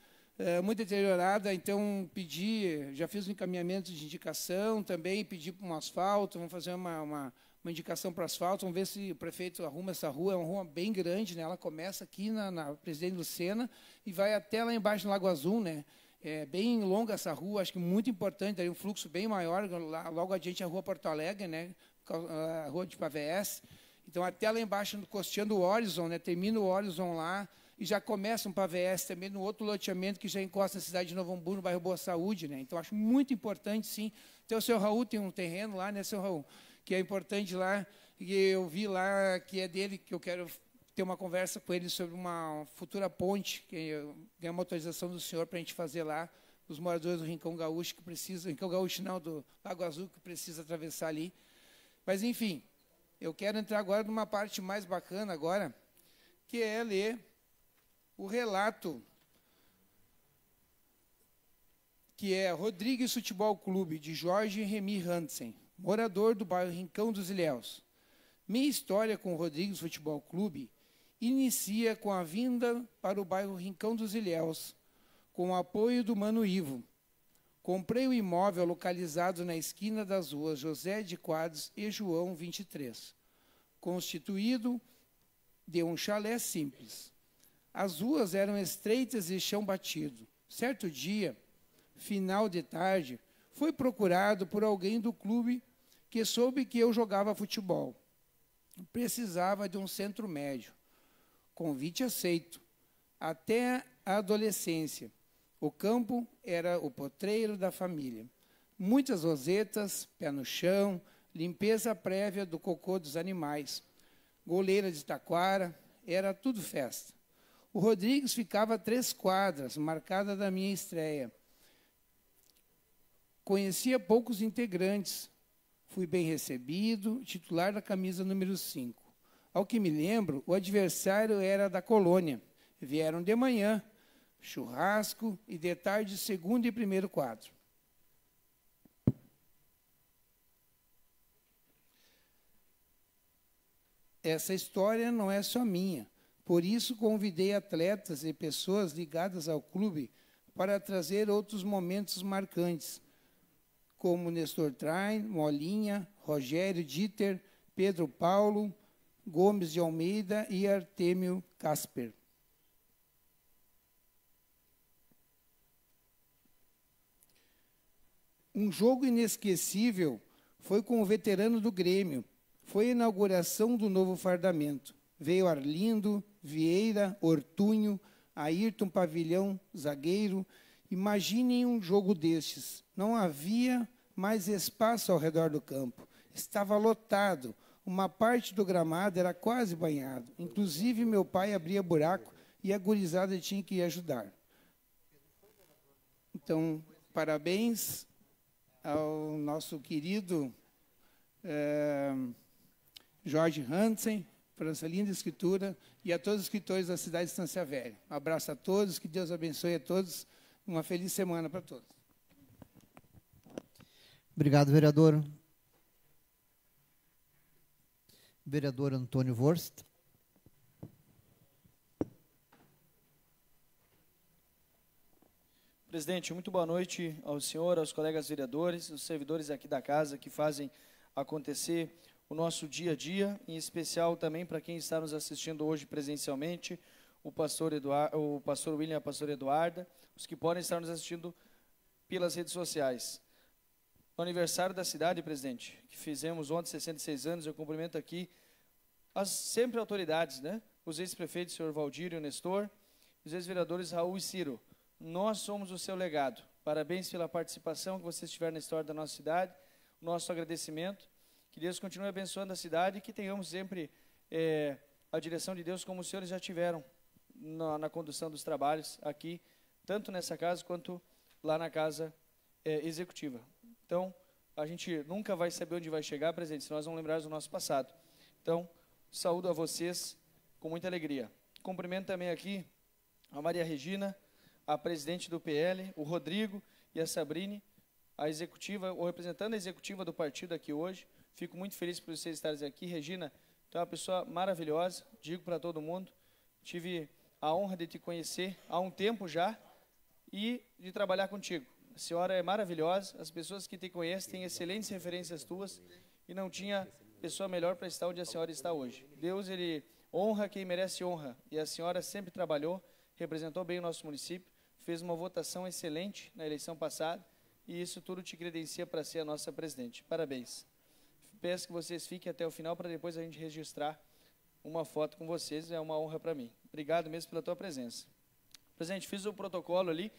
muito deteriorada, então pedi, já fiz um encaminhamento de indicação, também pedi para um asfalto, vamos fazer uma indicação para asfalto, vamos ver se o prefeito arruma essa rua, é uma rua bem grande, né? Ela começa aqui na Presidente Lucena e vai até lá embaixo no Lago Azul, né? É bem longa essa rua, acho que muito importante, daí um fluxo bem maior, logo adiante a Rua Porto Alegre, né? A Rua de Pavés. Então, até lá embaixo, costeando o Horizon, né? Termina o Horizon lá e já começa um Pavés também no outro loteamento que já encosta na cidade de Novo Hamburgo, no bairro Boa Saúde, né? Então, acho muito importante, sim. Então, o seu Raul tem um terreno lá, né, seu Raul? Que é importante lá, e eu vi lá que é dele, que eu quero ter uma conversa com ele sobre uma futura ponte, que é uma autorização do senhor para a gente fazer lá, os moradores do Rincão Gaúcho, que precisam, Rincão Gaúcho não, do Lago Azul, que precisa atravessar ali. Mas, enfim, eu quero entrar agora numa parte mais bacana agora, que é ler o relato, que é Rodrigues Futebol Clube, de Jorge Remy Hansen, morador do bairro Rincão dos Ilhéus. Minha história com o Rodrigues Futebol Clube inicia com a vinda para o bairro Rincão dos Ilhéus, com o apoio do Mano Ivo. Comprei o imóvel localizado na esquina das ruas José de Quadros e João 23, constituído de um chalé simples. As ruas eram estreitas e chão batido. Certo dia, final de tarde, fui procurado por alguém do clube que soube que eu jogava futebol. Precisava de um centro médio. Convite aceito. Até a adolescência. O campo era o potreiro da família. Muitas rosetas, pé no chão, limpeza prévia do cocô dos animais. Goleira de taquara, era tudo festa. O Rodrigues ficava a 3 quadras, marcada da minha estreia. Conhecia poucos integrantes. Fui bem recebido, titular da camisa número 5. Ao que me lembro, o adversário era da colônia. Vieram de manhã, churrasco, e de tarde, segundo e primeiro quadro. Essa história não é só minha. Por isso, convidei atletas e pessoas ligadas ao clube para trazer outros momentos marcantes, como Nestor Train, Molinha, Rogério Dieter, Pedro Paulo, Gomes de Almeida e Artêmio Casper. Um jogo inesquecível foi com o veterano do Grêmio. Foi a inauguração do novo fardamento. Veio Arlindo, Vieira, Ortunho, Ayrton Pavilhão, zagueiro. Imaginem um jogo destes. Não havia mais espaço ao redor do campo. Estava lotado. Uma parte do gramado era quase banhado. Inclusive, meu pai abria buraco e a gurizada tinha que ir ajudar. Então, parabéns ao nosso querido Jorge Hansen, por essa linda escritura, e a todos os escritores da cidade de Estância Velha. Um abraço a todos, que Deus abençoe a todos. Uma feliz semana para todos. Obrigado, vereador. Vereador Antônio Vorst. Presidente, muito boa noite ao senhor, aos colegas vereadores, os servidores aqui da casa que fazem acontecer o nosso dia a dia, em especial também para quem está nos assistindo hoje presencialmente, o pastor William e a pastora Eduarda, os que podem estar nos assistindo pelas redes sociais. No aniversário da cidade, presidente, que fizemos ontem, 66 anos, eu cumprimento aqui as sempre autoridades, né? Os ex-prefeitos, senhor Valdir e o Nestor, os ex-vereadores Raul e Ciro. Nós somos o seu legado. Parabéns pela participação que vocês tiveram na história da nossa cidade, nosso agradecimento. Que Deus continue abençoando a cidade e que tenhamos sempre a direção de Deus como os senhores já tiveram na condução dos trabalhos aqui, tanto nessa casa quanto lá na casa executiva. Então, a gente nunca vai saber onde vai chegar, presidente, se nós não lembrarmos do nosso passado. Então, saúdo a vocês com muita alegria. Cumprimento também aqui a Maria Regina, a presidente do PL, o Rodrigo e a Sabrine, a executiva, ou representando a executiva do partido aqui hoje. Fico muito feliz por vocês estarem aqui. Regina, tu é uma pessoa maravilhosa, digo para todo mundo. Tive a honra de te conhecer há um tempo já e de trabalhar contigo. A senhora é maravilhosa, as pessoas que te conhecem têm excelentes referências tuas e não tinha pessoa melhor para estar onde a senhora está hoje. Deus, ele honra quem merece honra, e a senhora sempre trabalhou, representou bem o nosso município, fez uma votação excelente na eleição passada, e isso tudo te credencia para ser a nossa presidente. Parabéns. Peço que vocês fiquem até o final para depois a gente registrar uma foto com vocês, é uma honra para mim. Obrigado mesmo pela tua presença. Presidente, fiz o protocolo ali,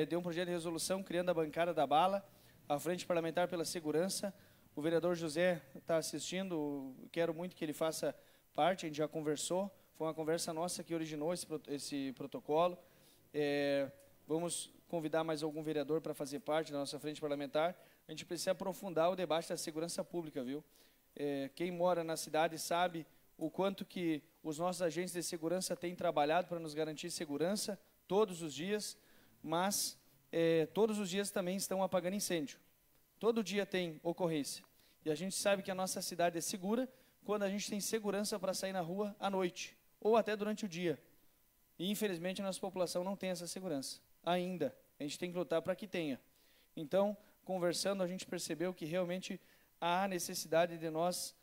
deu um projeto de resolução criando a bancada da bala, a Frente Parlamentar pela Segurança. O vereador José está assistindo, quero muito que ele faça parte, a gente já conversou, foi uma conversa nossa que originou esse protocolo. Vamos convidar mais algum vereador para fazer parte da nossa frente parlamentar. A gente precisa aprofundar o debate da segurança pública, viu? Quem mora na cidade sabe o quanto que os nossos agentes de segurança têm trabalhado para nos garantir segurança todos os dias, mas todos os dias também estão apagando incêndio. Todo dia tem ocorrência. E a gente sabe que a nossa cidade é segura quando a gente tem segurança para sair na rua à noite, ou até durante o dia. E, infelizmente, a nossa população não tem essa segurança ainda. A gente tem que lutar para que tenha. Então, conversando, a gente percebeu que realmente há necessidade de nós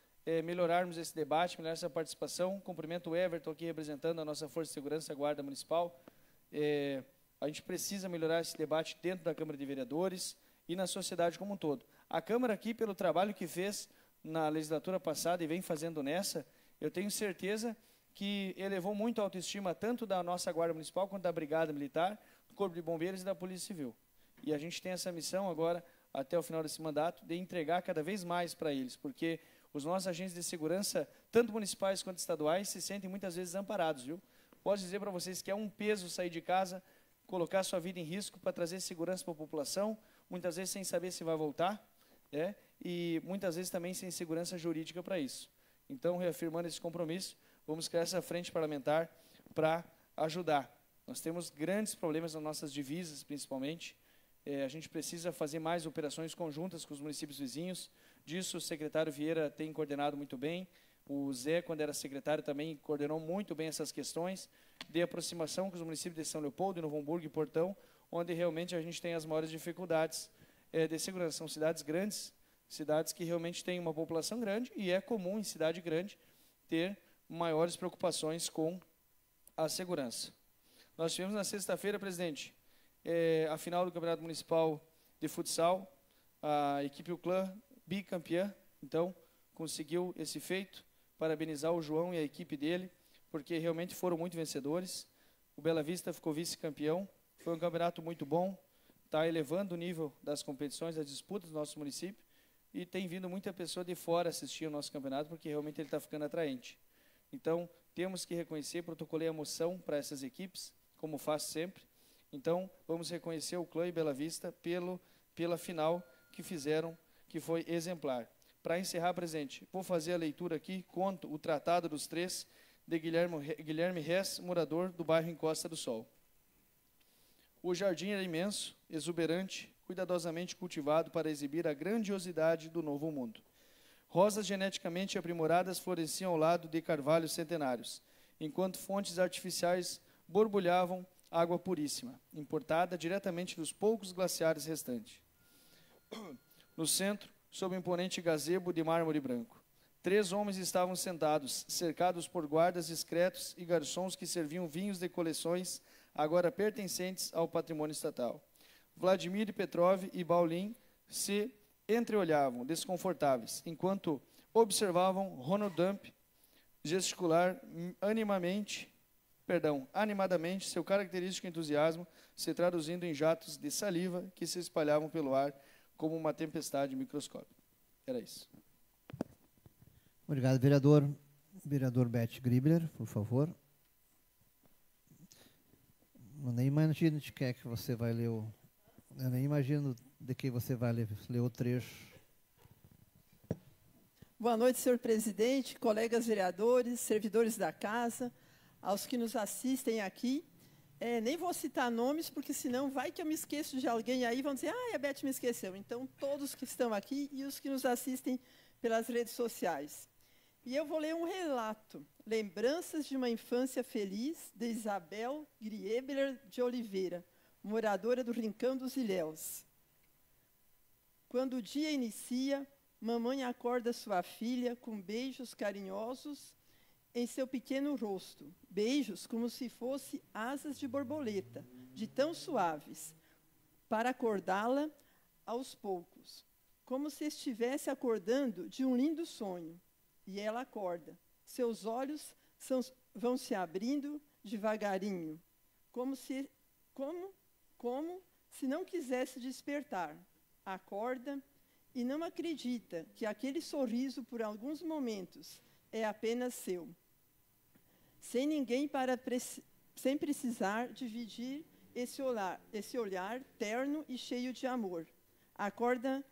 melhorarmos esse debate, melhorar essa participação. Cumprimento o Everton aqui representando a nossa Força de Segurança, a Guarda Municipal. A gente precisa melhorar esse debate dentro da Câmara de Vereadores e na sociedade como um todo. A Câmara aqui, pelo trabalho que fez na legislatura passada e vem fazendo nessa, eu tenho certeza que elevou muito a autoestima tanto da nossa Guarda Municipal quanto da Brigada Militar, do Corpo de Bombeiros e da Polícia Civil. E a gente tem essa missão agora, até o final desse mandato, de entregar cada vez mais para eles, porque os nossos agentes de segurança, tanto municipais quanto estaduais, se sentem muitas vezes amparados, viu? Posso dizer para vocês que é um peso sair de casa, colocar sua vida em risco para trazer segurança para a população, muitas vezes sem saber se vai voltar, e muitas vezes também sem segurança jurídica para isso. Então, reafirmando esse compromisso, vamos criar essa frente parlamentar para ajudar. Nós temos grandes problemas nas nossas divisas, principalmente. A gente precisa fazer mais operações conjuntas com os municípios vizinhos. Disso, o secretário Vieira tem coordenado muito bem. O Zé, quando era secretário, também coordenou muito bem essas questões de aproximação com os municípios de São Leopoldo, Novo Hamburgo e Portão, onde realmente a gente tem as maiores dificuldades de segurança. São cidades grandes, cidades que realmente têm uma população grande, e é comum em cidade grande ter maiores preocupações com a segurança. Nós tivemos na sexta-feira, presidente, a final do Campeonato Municipal de Futsal, a equipe UCLAN bicampeã, então conseguiu esse feito. Parabenizar o João e a equipe dele, porque realmente foram muito vencedores. O Bela Vista ficou vice-campeão, foi um campeonato muito bom, está elevando o nível das competições, das disputas do nosso município, e tem vindo muita pessoa de fora assistir o nosso campeonato, porque realmente ele está ficando atraente. Então, temos que reconhecer, protocolei a moção para essas equipes, como faço sempre. Então, vamos reconhecer o Clã e Bela Vista pela final que fizeram, que foi exemplar. Para encerrar, presidente, vou fazer a leitura aqui, conto o Tratado dos Três, de Guilherme Hess, morador do bairro Encosta do Sol. O jardim era imenso, exuberante, cuidadosamente cultivado para exibir a grandiosidade do novo mundo. Rosas geneticamente aprimoradas floresciam ao lado de carvalhos centenários, enquanto fontes artificiais borbulhavam água puríssima, importada diretamente dos poucos glaciares restantes. No centro, sob um imponente gazebo de mármore branco, 3 homens estavam sentados, cercados por guardas discretos e garçons que serviam vinhos de coleções agora pertencentes ao patrimônio estatal. Vladimir Petrov e Baulin se entreolhavam, desconfortáveis, enquanto observavam Ronald Dump gesticular animadamente seu característico entusiasmo, se traduzindo em jatos de saliva que se espalhavam pelo ar como uma tempestade microscópica. Era isso. Obrigado, vereador. Vereador Beth Gribler, por favor. Eu nem imagino de que é que você vai ler o... Eu nem imagino de que você vai ler o trecho. Boa noite, senhor presidente, colegas vereadores, servidores da casa. aos que nos assistem aqui. Nem vou citar nomes, porque senão vai que eu me esqueço de alguém aí, vão dizer, a Beth me esqueceu. Então, todos que estão aqui e os que nos assistem pelas redes sociais. E eu vou ler um relato, Lembranças de uma Infância Feliz, de Isabel Griebler de Oliveira, moradora do Rincão dos Ilhéus. Quando o dia inicia, mamãe acorda sua filha com beijos carinhosos em seu pequeno rosto, beijos como se fossem asas de borboleta, de tão suaves, para acordá-la aos poucos, como se estivesse acordando de um lindo sonho. E ela acorda. Seus olhos vão se abrindo devagarinho, como se não quisesse despertar. Acorda e não acredita que aquele sorriso, por alguns momentos, é apenas seu. Sem ninguém sem precisar dividir esse olhar terno e cheio de amor. Acorda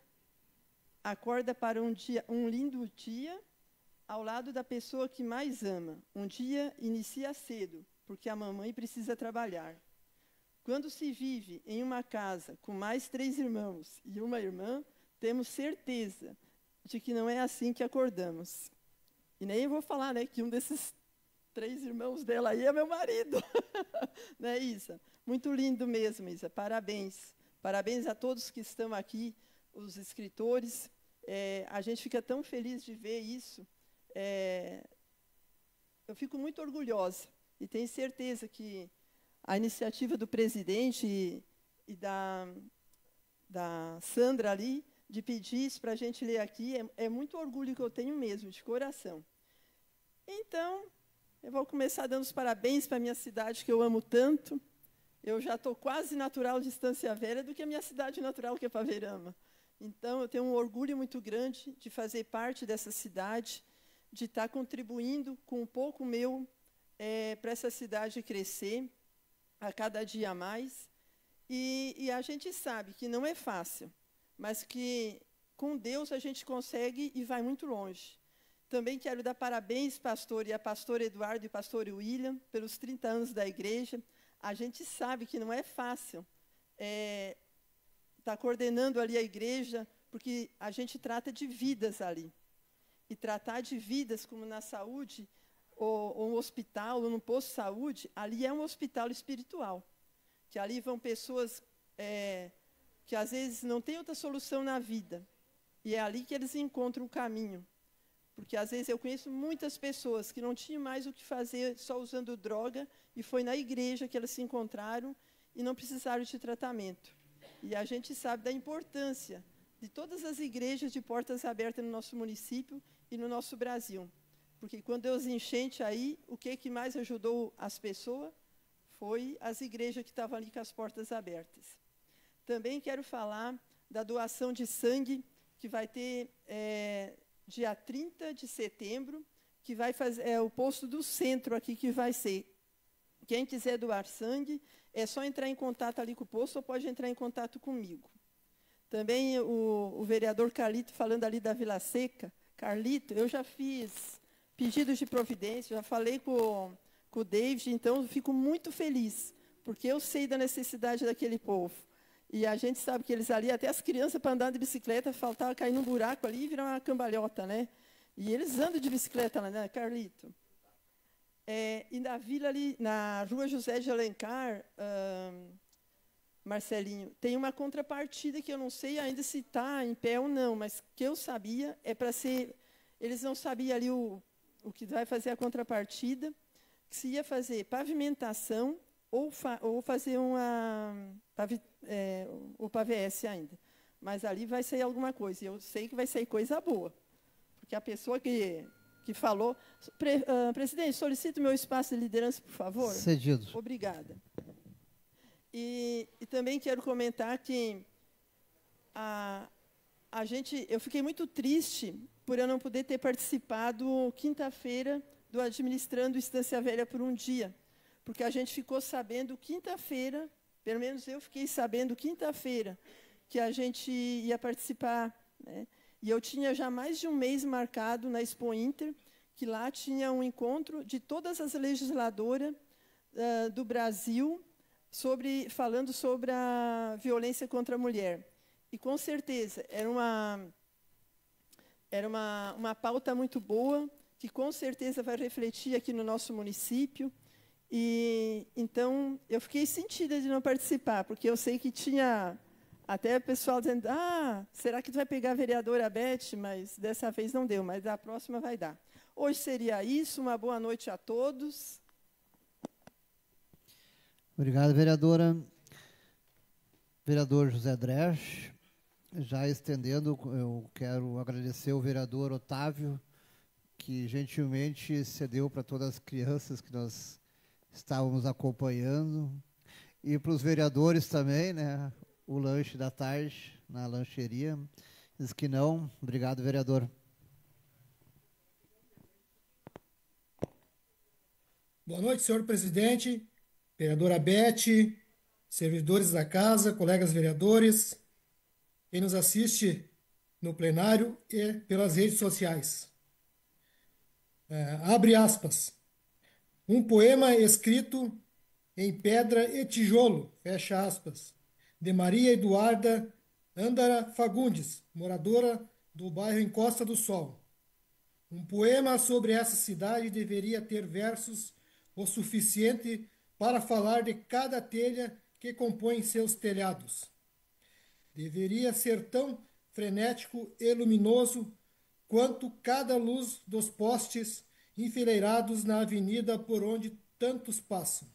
para um lindo dia ao lado da pessoa que mais ama. Um dia inicia cedo, porque a mamãe precisa trabalhar. Quando se vive em uma casa com mais 3 irmãos e uma irmã, temos certeza de que não é assim que acordamos. E nem vou falar, né, que um desses 3 irmãos dela aí é meu marido. Né, Isa? Muito lindo mesmo, Isa. Parabéns. Parabéns a todos que estão aqui, os escritores. A gente fica tão feliz de ver isso. Eu fico muito orgulhosa e tenho certeza que a iniciativa do presidente e da Sandra ali, de pedir isso para a gente ler aqui, é muito orgulho que eu tenho mesmo, de coração. Então, eu vou começar dando os parabéns para a minha cidade, que eu amo tanto. Eu já estou quase natural de Estância Velha do que a minha cidade natural, que é Paverama. Então, eu tenho um orgulho muito grande de fazer parte dessa cidade, de estar contribuindo com um pouco meu para essa cidade crescer a cada dia mais. E a gente sabe que não é fácil, mas que com Deus a gente consegue e vai muito longe. Também quero dar parabéns, pastor, e a pastor Eduardo e pastor William, pelos 30 anos da igreja. A gente sabe que não é fácil estar coordenando ali a igreja, porque a gente trata de vidas ali. E tratar de vidas, como na saúde, ou um hospital, ou num posto de saúde, ali é um hospital espiritual. Que ali vão pessoas que, às vezes, não têm outra solução na vida. E é ali que eles encontram o caminho. Porque, às vezes, eu conheço muitas pessoas que não tinham mais o que fazer só usando droga, e foi na igreja que elas se encontraram e não precisaram de tratamento. E a gente sabe da importância de todas as igrejas de portas abertas no nosso município e no nosso Brasil. Porque quando deu as enchentes aí, o que mais ajudou as pessoas foi as igrejas que estavam ali com as portas abertas. Também quero falar da doação de sangue, que vai ter dia 30 de setembro, que vai fazer o posto do centro aqui que vai ser. Quem quiser doar sangue, é só entrar em contato ali com o posto ou pode entrar em contato comigo. Também o vereador Carlito, falando ali da Vila Seca. Carlito, eu já fiz pedidos de providência, já falei com o David, então eu fico muito feliz, porque eu sei da necessidade daquele povo. E a gente sabe que eles ali, até as crianças para andar de bicicleta, faltava cair num buraco ali e virar uma cambalhota, né? E eles andam de bicicleta lá, né, Carlito? E na vila ali, na rua José de Alencar, Marcelinho, tem uma contrapartida que eu não sei ainda se está em pé ou não, mas que eu sabia, é para ser... Eles não sabiam ali o que vai fazer a contrapartida, que se ia fazer pavimentação ou fazer o PAVS ainda. Mas ali vai sair alguma coisa, e eu sei que vai sair coisa boa. Porque a pessoa que falou... presidente, solicito meu espaço de liderança, por favor. Cedido. Obrigada. E também quero comentar que eu fiquei muito triste por eu não poder ter participado quinta-feira do Administrando Estância Velha por um dia, porque a gente ficou sabendo quinta-feira, pelo menos eu fiquei sabendo quinta-feira, que a gente ia participar, né? E eu tinha já mais de um mês marcado na Expo Inter, que lá tinha um encontro de todas as legisladoras do Brasil falando sobre a violência contra a mulher. E, com certeza, era uma pauta muito boa, que, com certeza, vai refletir aqui no nosso município. E, então, eu fiquei sentida de não participar, porque eu sei que tinha até o pessoal dizendo, será que tu vai pegar a vereadora Beth? Mas dessa vez não deu, mas da próxima vai dar. Hoje seria isso, uma boa noite a todos. Obrigado, vereadora. Vereador José Dresch, já estendendo, eu quero agradecer ao vereador Otávio, que gentilmente cedeu para todas as crianças que nós estávamos acompanhando, e para os vereadores também, né, o lanche da tarde na lancheria. Diz que não. Obrigado, vereador. Boa noite, senhor presidente, vereadora Beth, servidores da casa, colegas vereadores, quem nos assiste no plenário e pelas redes sociais. Abre aspas. Um poema escrito em pedra e tijolo, fecha aspas, de Maria Eduarda Andara Fagundes, moradora do bairro Encosta do Sol. Um poema sobre essa cidade deveria ter versos o suficiente para falar de cada telha que compõe seus telhados. Deveria ser tão frenético e luminoso quanto cada luz dos postes enfileirados na avenida por onde tantos passam.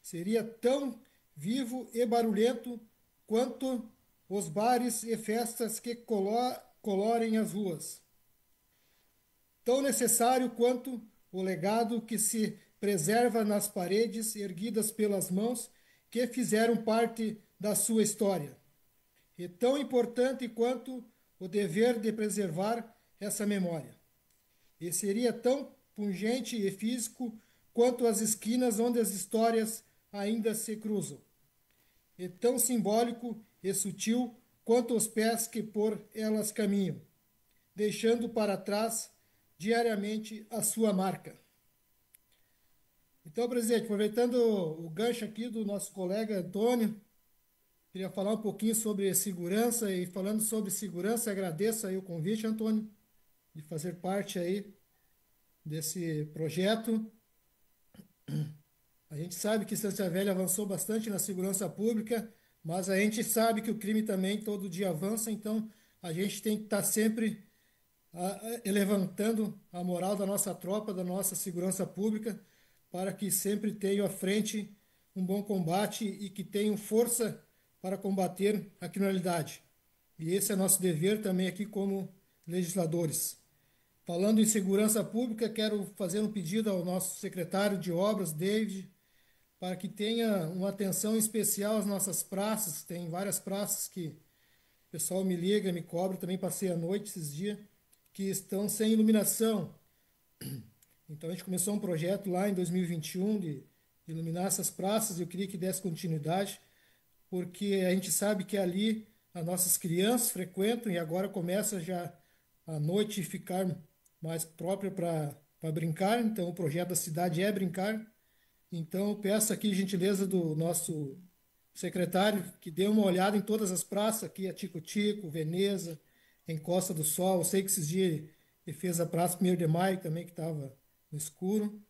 Seria tão vivo e barulhento quanto os bares e festas que colorem as ruas. Tão necessário quanto o legado que se preserva nas paredes erguidas pelas mãos que fizeram parte da sua história. E tão importante quanto o dever de preservar essa memória. E seria tão pungente e físico quanto as esquinas onde as histórias ainda se cruzam. E tão simbólico e sutil quanto os pés que por elas caminham, deixando para trás diariamente a sua marca. Então, presidente, aproveitando o gancho aqui do nosso colega Antônio, queria falar um pouquinho sobre segurança, e falando sobre segurança, agradeço aí o convite, Antônio, de fazer parte aí desse projeto. A gente sabe que Estância Velha avançou bastante na segurança pública, mas a gente sabe que o crime também todo dia avança, então a gente tem que estar sempre levantando a moral da nossa tropa, da nossa segurança pública, para que sempre tenham à frente um bom combate e que tenham força para combater a criminalidade. E esse é nosso dever também aqui como legisladores. Falando em segurança pública, quero fazer um pedido ao nosso secretário de obras, David, para que tenha uma atenção especial às nossas praças. Tem várias praças que o pessoal me liga, me cobra, também passei a noite esses dias, que estão sem iluminação. Então a gente começou um projeto lá em 2021 de iluminar essas praças, e eu queria que desse continuidade, porque a gente sabe que ali as nossas crianças frequentam, e agora começa já a noite ficar mais própria para brincar. Então o projeto da cidade é brincar. Então eu peço aqui gentileza do nosso secretário que dê uma olhada em todas as praças aqui, a Tico-Tico, Veneza, Encosta do Sol. Eu sei que esses dias ele fez a Praça 1º de Maio também, que estava no escuro.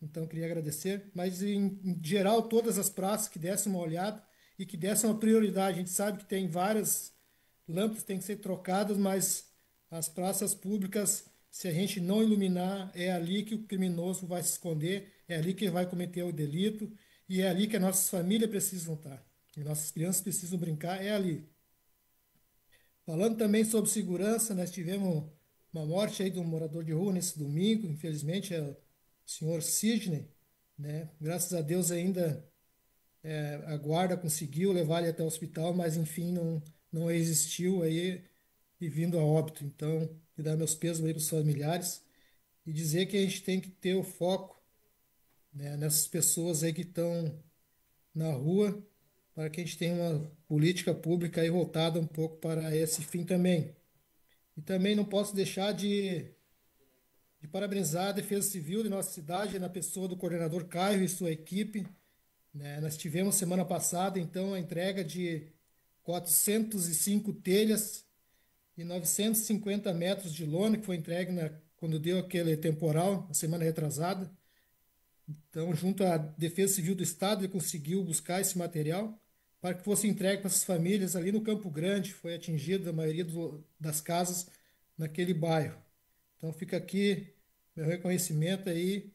Então queria agradecer. Mas em geral, todas as praças que dessem uma olhada e que dessem uma prioridade. A gente sabe que tem várias lâmpadas que têm que ser trocadas, mas as praças públicas, se a gente não iluminar, é ali que o criminoso vai se esconder, é ali que ele vai cometer o delito, e é ali que as nossas famílias precisam estar. E nossas crianças precisam brincar, é ali. Falando também sobre segurança, nós tivemos uma morte aí de um morador de rua nesse domingo, infelizmente é o senhor Sidney, né? Graças a Deus ainda a guarda conseguiu levar ele até o hospital, mas enfim, não existiu aí e vindo a óbito. Então, e dar meus pesos aí para os familiares e dizer que a gente tem que ter o foco, né, nessas pessoas aí que estão na rua, para que a gente tenha uma política pública aí voltada um pouco para esse fim também. E também não posso deixar de de parabenizar a Defesa Civil de nossa cidade, na pessoa do coordenador Caio e sua equipe, né? Nós tivemos semana passada, então, a entrega de 405 telhas e 950 metros de lona, que foi entregue quando deu aquele temporal, na semana retrasada. Então, junto à Defesa Civil do Estado, ele conseguiu buscar esse material para que fosse entregue para essas famílias ali no Campo Grande, foi atingida a maioria das casas naquele bairro. Então, fica aqui meu reconhecimento aí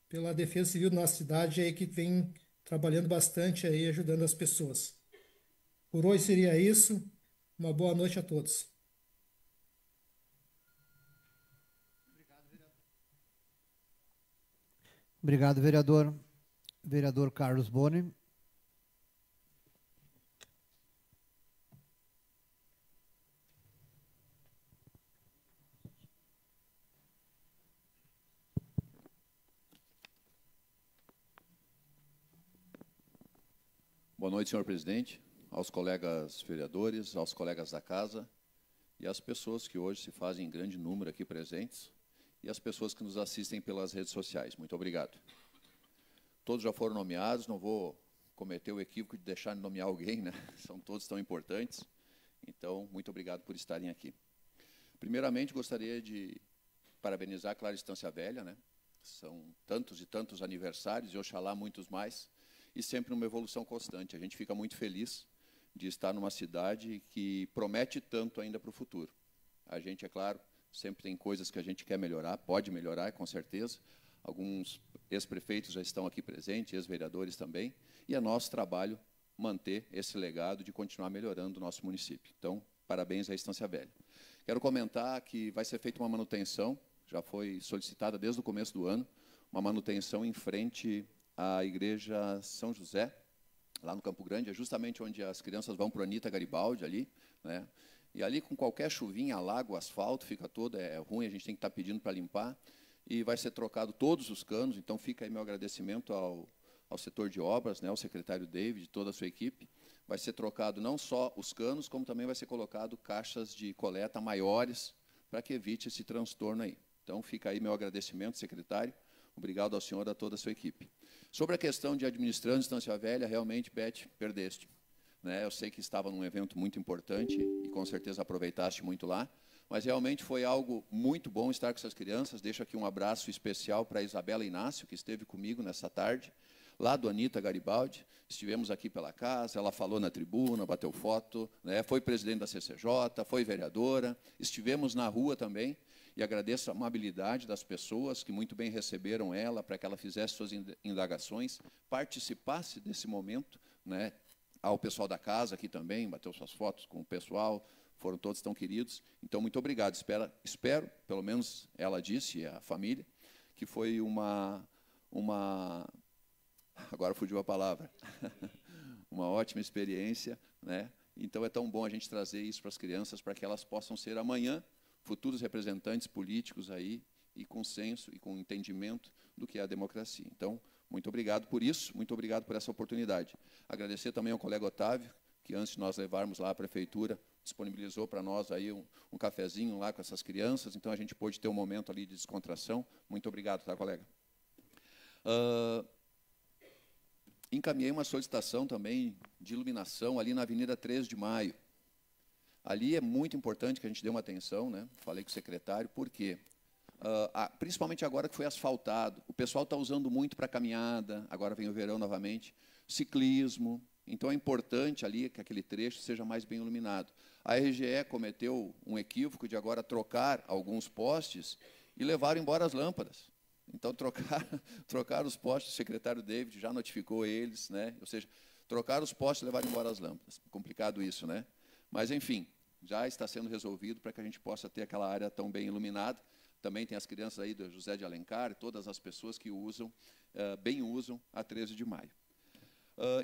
pela Defesa Civil da nossa cidade, aí, que vem trabalhando bastante aí, ajudando as pessoas. Por hoje seria isso. Uma boa noite a todos. Obrigado, vereador. Vereador Carlos Boni. Boa noite, senhor presidente, aos colegas vereadores, aos colegas da casa e às pessoas que hoje se fazem em grande número aqui presentes e às pessoas que nos assistem pelas redes sociais. Muito obrigado. Todos já foram nomeados, não vou cometer o equívoco de deixar de nomear alguém, né? São todos tão importantes. Então, muito obrigado por estarem aqui. Primeiramente, gostaria de parabenizar a Clara Estância Velha, né? São tantos e tantos aniversários, e oxalá muitos mais, e sempre uma evolução constante. A gente fica muito feliz de estar numa cidade que promete tanto ainda para o futuro. A gente, é claro, sempre tem coisas que a gente quer melhorar, pode melhorar, com certeza. Alguns ex-prefeitos já estão aqui presentes, ex-vereadores também, e é nosso trabalho manter esse legado de continuar melhorando o nosso município. Então, parabéns à Estância Velha. Quero comentar que vai ser feita uma manutenção, já foi solicitada desde o começo do ano, uma manutenção em frente à Igreja São José, lá no Campo Grande, é justamente onde as crianças vão para o Anita Garibaldi, ali, né? E ali, com qualquer chuvinha, alaga o asfalto, fica todo, é ruim, a gente tem que estar pedindo para limpar, e vai ser trocado todos os canos, então fica aí meu agradecimento ao setor de obras, né, ao secretário David e toda a sua equipe. Vai ser trocado não só os canos, como também vai ser colocado caixas de coleta maiores, para que evite esse transtorno aí. Então, fica aí meu agradecimento, secretário. Obrigado ao senhor e a toda a sua equipe. Sobre a questão de administrando Estância Velha, realmente, Beth, perdeste. Né? Eu sei que estava num evento muito importante e, com certeza, aproveitaste muito lá, mas realmente foi algo muito bom estar com essas crianças. Deixo aqui um abraço especial para a Isabela Inácio, que esteve comigo nessa tarde, lá do Anita Garibaldi. Estivemos aqui pela casa, ela falou na tribuna, bateu foto, né? Foi presidente da CCJ, foi vereadora, estivemos na rua também, e agradeço a amabilidade das pessoas que muito bem receberam ela para que ela fizesse suas indagações, participasse desse momento, né? Ao pessoal da casa aqui também, bateu suas fotos com o pessoal, foram todos tão queridos. Então, muito obrigado. Espero, pelo menos ela disse, e a família, que foi agora fugiu a palavra, uma ótima experiência, né? Então, é tão bom a gente trazer isso para as crianças, para que elas possam ser amanhã futuros representantes políticos aí, e com senso e com entendimento do que é a democracia. Então, muito obrigado por isso, muito obrigado por essa oportunidade. Agradecer também ao colega Otávio, que antes de nós levarmos lá à prefeitura, disponibilizou para nós aí um cafezinho lá com essas crianças, então a gente pôde ter um momento ali de descontração. Muito obrigado, tá, colega? Encaminhei uma solicitação também de iluminação ali na Avenida 3 de Maio. Ali é muito importante que a gente dê uma atenção, né? Falei com o secretário, por quê? Principalmente agora que foi asfaltado, o pessoal está usando muito para caminhada, agora vem o verão novamente, ciclismo, então é importante ali que aquele trecho seja mais bem iluminado. A RGE cometeu um equívoco de agora trocar alguns postes e levar embora as lâmpadas. Então, trocar os postes, o secretário David já notificou eles, né? Ou seja, trocar os postes e levar embora as lâmpadas. Complicado isso, né? Mas, enfim, já está sendo resolvido para que a gente possa ter aquela área tão bem iluminada. Também tem as crianças aí do José de Alencar, todas as pessoas que usam, bem usam a 13 de maio.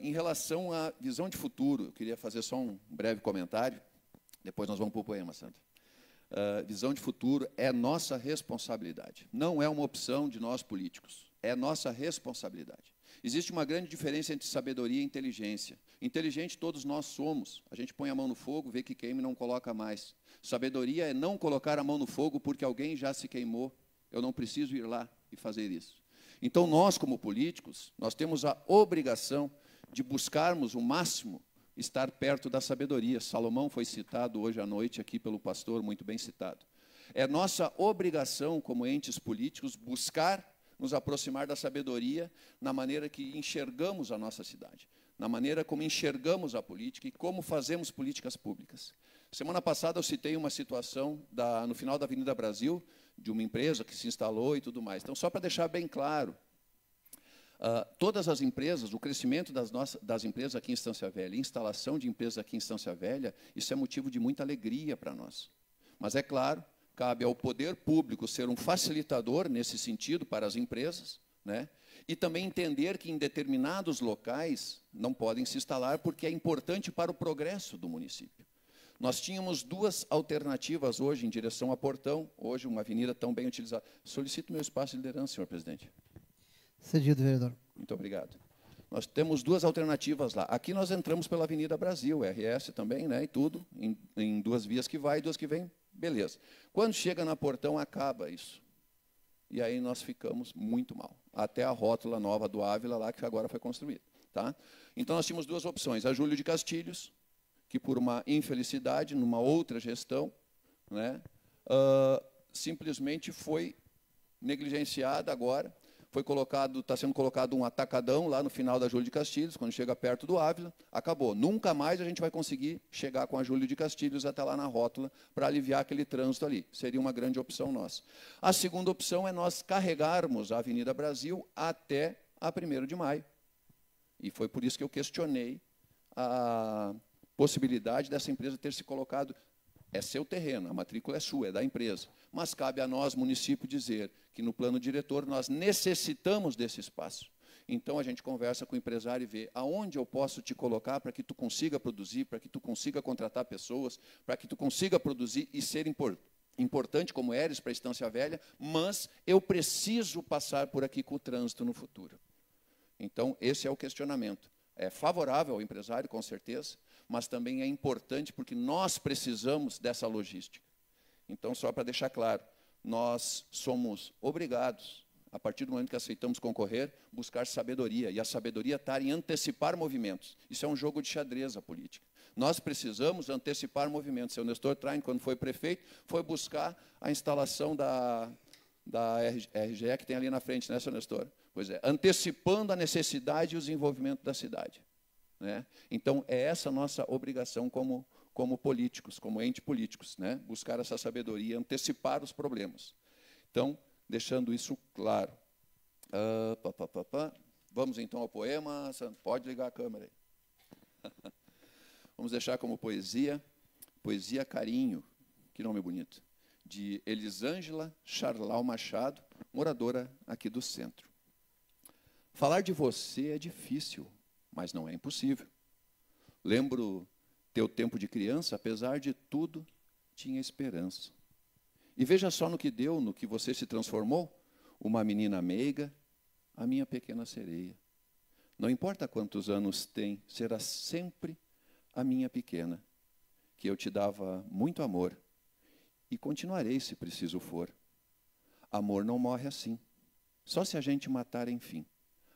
Em relação à visão de futuro, eu queria fazer só um breve comentário, depois nós vamos para o poema, Sandra. Visão de futuro é nossa responsabilidade, não é uma opção de nós políticos, é nossa responsabilidade. Existe uma grande diferença entre sabedoria e inteligência. Inteligente todos nós somos, a gente põe a mão no fogo, vê que queima e não coloca mais. Sabedoria é não colocar a mão no fogo porque alguém já se queimou Eu não preciso ir lá e fazer isso. Então, nós, como políticos, nós temos a obrigação de buscarmos o máximo estar perto da sabedoria. Salomão foi citado hoje à noite aqui pelo pastor, muito bem citado. É nossa obrigação, como entes políticos, buscar nos aproximar da sabedoria na maneira que enxergamos a nossa cidade, na maneira como enxergamos a política e como fazemos políticas públicas. Semana passada eu citei uma situação no final da Avenida Brasil, de uma empresa que se instalou e tudo mais. Então, só para deixar bem claro, todas as empresas, o crescimento das empresas aqui em Estância Velha, a instalação de empresas aqui em Estância Velha, isso é motivo de muita alegria para nós. Mas, é claro, cabe ao poder público ser um facilitador nesse sentido para as empresas, né? E também entender que em determinados locais não podem se instalar porque é importante para o progresso do município. Nós tínhamos duas alternativas hoje em direção a Portão, hoje uma avenida tão bem utilizada. Solicito meu espaço de liderança, senhor presidente. Cedido, vereador. Muito obrigado. Nós temos duas alternativas lá. Aqui nós entramos pela Avenida Brasil, RS também, né, e tudo, em duas vias que vai e duas que vem, beleza. Quando chega na Portão, acaba isso. E aí nós ficamos muito mal. Até a rótula nova do Ávila lá, que agora foi construída. Tá? Então, nós tínhamos duas opções. A Júlio de Castilhos, que por uma infelicidade, numa outra gestão, né, simplesmente foi negligenciada agora. Está sendo colocado um atacadão lá no final da Júlio de Castilhos, quando chega perto do Ávila, acabou. Nunca mais a gente vai conseguir chegar com a Júlio de Castilhos até lá na rótula para aliviar aquele trânsito ali. Seria uma grande opção nossa. A segunda opção é nós carregarmos a Avenida Brasil até a 1º de maio. E foi por isso que eu questionei a possibilidade dessa empresa ter se colocado. É seu terreno, a matrícula é sua, é da empresa. Mas cabe a nós, município, dizer que no plano diretor nós necessitamos desse espaço. Então, a gente conversa com o empresário e vê aonde eu posso te colocar para que tu consiga produzir, para que tu consiga contratar pessoas, para que tu consiga produzir e ser importante como eres para a Estância Velha, mas eu preciso passar por aqui com o trânsito no futuro. Então, esse é o questionamento. É favorável ao empresário, com certeza, mas também é importante porque nós precisamos dessa logística. Então, só para deixar claro, nós somos obrigados, a partir do momento que aceitamos concorrer, buscar sabedoria, e a sabedoria está em antecipar movimentos. Isso é um jogo de xadrez, a política. Nós precisamos antecipar movimentos. O Nestor Train, quando foi prefeito, foi buscar a instalação da RGE que tem ali na frente, né, seu Nestor? Pois é, antecipando a necessidade e o desenvolvimento da cidade. Né? Então, é essa a nossa obrigação como políticos, como entes políticos, né? Buscar essa sabedoria, antecipar os problemas. Então, deixando isso claro. Vamos, então, ao poema. Pode ligar a câmera aí. Vamos deixar como poesia, Poesia Carinho, que nome bonito, de Elisângela Charlau Machado, moradora aqui do centro. Falar de você é difícil, mas não é impossível. Lembro teu tempo de criança, apesar de tudo, tinha esperança. E veja só no que deu, no que você se transformou, uma menina meiga, a minha pequena sereia. Não importa quantos anos tem, será sempre a minha pequena, que eu te dava muito amor, e continuarei se preciso for. Amor não morre assim, só se a gente matar enfim.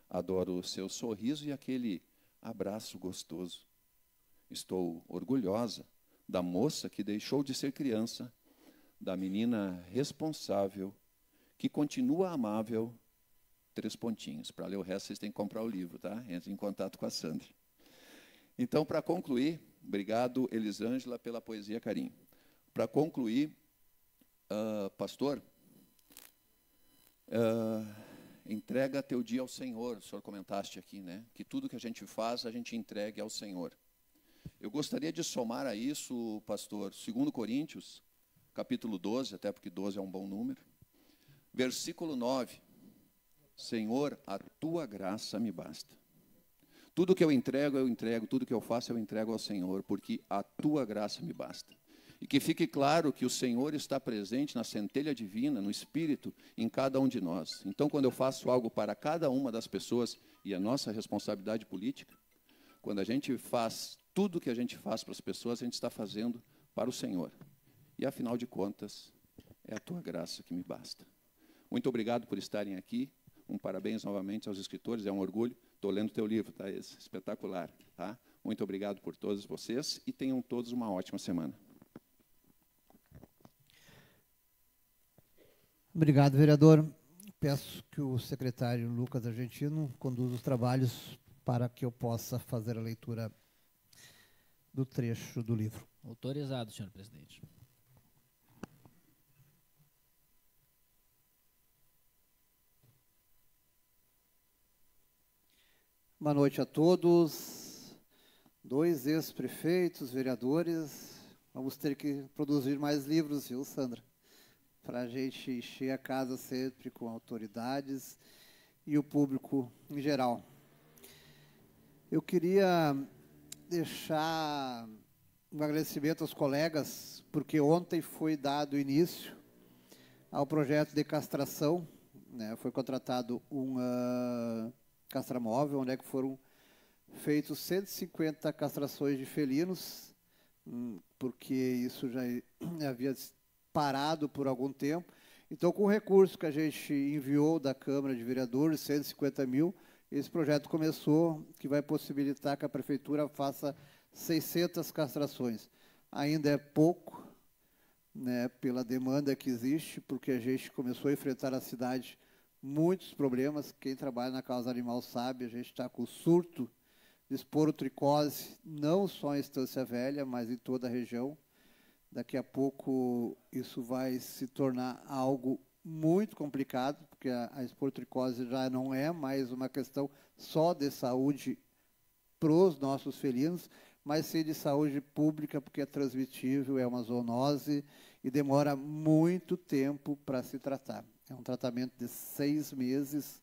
Adoro o seu sorriso e aquele abraço gostoso. Estou orgulhosa da moça que deixou de ser criança, da menina responsável, que continua amável. 3 pontinhos. Para ler o resto, vocês têm que comprar o livro, tá? Entre em contato com a Sandra. Então, para concluir, obrigado, Elisângela, pela poesia Carinho. Para concluir, pastor, entrega teu dia ao Senhor, o senhor comentaste aqui, né? Que tudo que a gente faz, a gente entregue ao Senhor. Eu gostaria de somar a isso, pastor, 2 Coríntios, capítulo 12, até porque 12 é um bom número, versículo 9. Senhor, a tua graça me basta. Tudo que eu entrego, tudo que eu faço, eu entrego ao Senhor, porque a tua graça me basta. E que fique claro que o Senhor está presente na centelha divina, no Espírito, em cada um de nós. Então, quando eu faço algo para cada uma das pessoas, e a nossa responsabilidade política, quando a gente faz tudo que a gente faz para as pessoas, a gente está fazendo para o Senhor. E, afinal de contas, é a tua graça que me basta. Muito obrigado por estarem aqui. Um parabéns novamente aos escritores, é um orgulho. Estou lendo o teu livro, tá? Esse, espetacular. Tá? Muito obrigado por todos vocês e tenham todos uma ótima semana. Obrigado, vereador. Peço que o secretário Lucas Argentino conduza os trabalhos para que eu possa fazer a leitura do trecho do livro. Autorizado, senhor presidente. Boa noite a todos. 2 ex-prefeitos, vereadores. Vamos ter que produzir mais livros, viu, Sandra? Para a gente encher a casa sempre com autoridades e o público em geral. Eu queria deixar um agradecimento aos colegas, porque ontem foi dado início ao projeto de castração, né? Foi contratado um castramóvel, onde é que foram feitos 150 castrações de felinos, porque isso já havia parado por algum tempo. Então, com o recurso que a gente enviou da Câmara de Vereadores, 150 mil, esse projeto começou, que vai possibilitar que a Prefeitura faça 600 castrações. Ainda é pouco, né, pela demanda que existe, porque a gente começou a enfrentar na cidade muitos problemas. Quem trabalha na causa animal sabe, a gente está com o surto de esporotricose, não só em Estância Velha, mas em toda a região. Daqui a pouco isso vai se tornar algo muito complicado, porque a esporotricose já não é mais uma questão só de saúde para os nossos felinos, mas sim de saúde pública, porque é transmitível, é uma zoonose e demora muito tempo para se tratar. É um tratamento de 6 meses,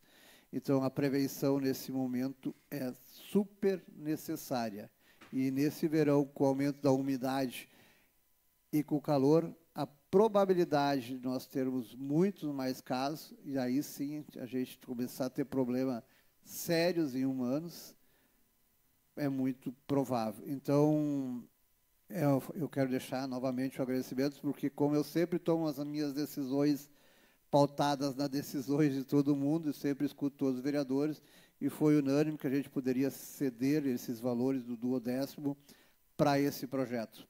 então a prevenção nesse momento é super necessária. E nesse verão, com o aumento da umidade e com o calor, a probabilidade de nós termos muitos mais casos, e aí sim a gente começar a ter problemas sérios em humanos, é muito provável. Então, eu quero deixar novamente o agradecimento, porque como eu sempre tomo as minhas decisões pautadas nas decisões de todo mundo, eu sempre escuto todos os vereadores, e foi unânime que a gente poderia ceder esses valores do 12º para esse projeto.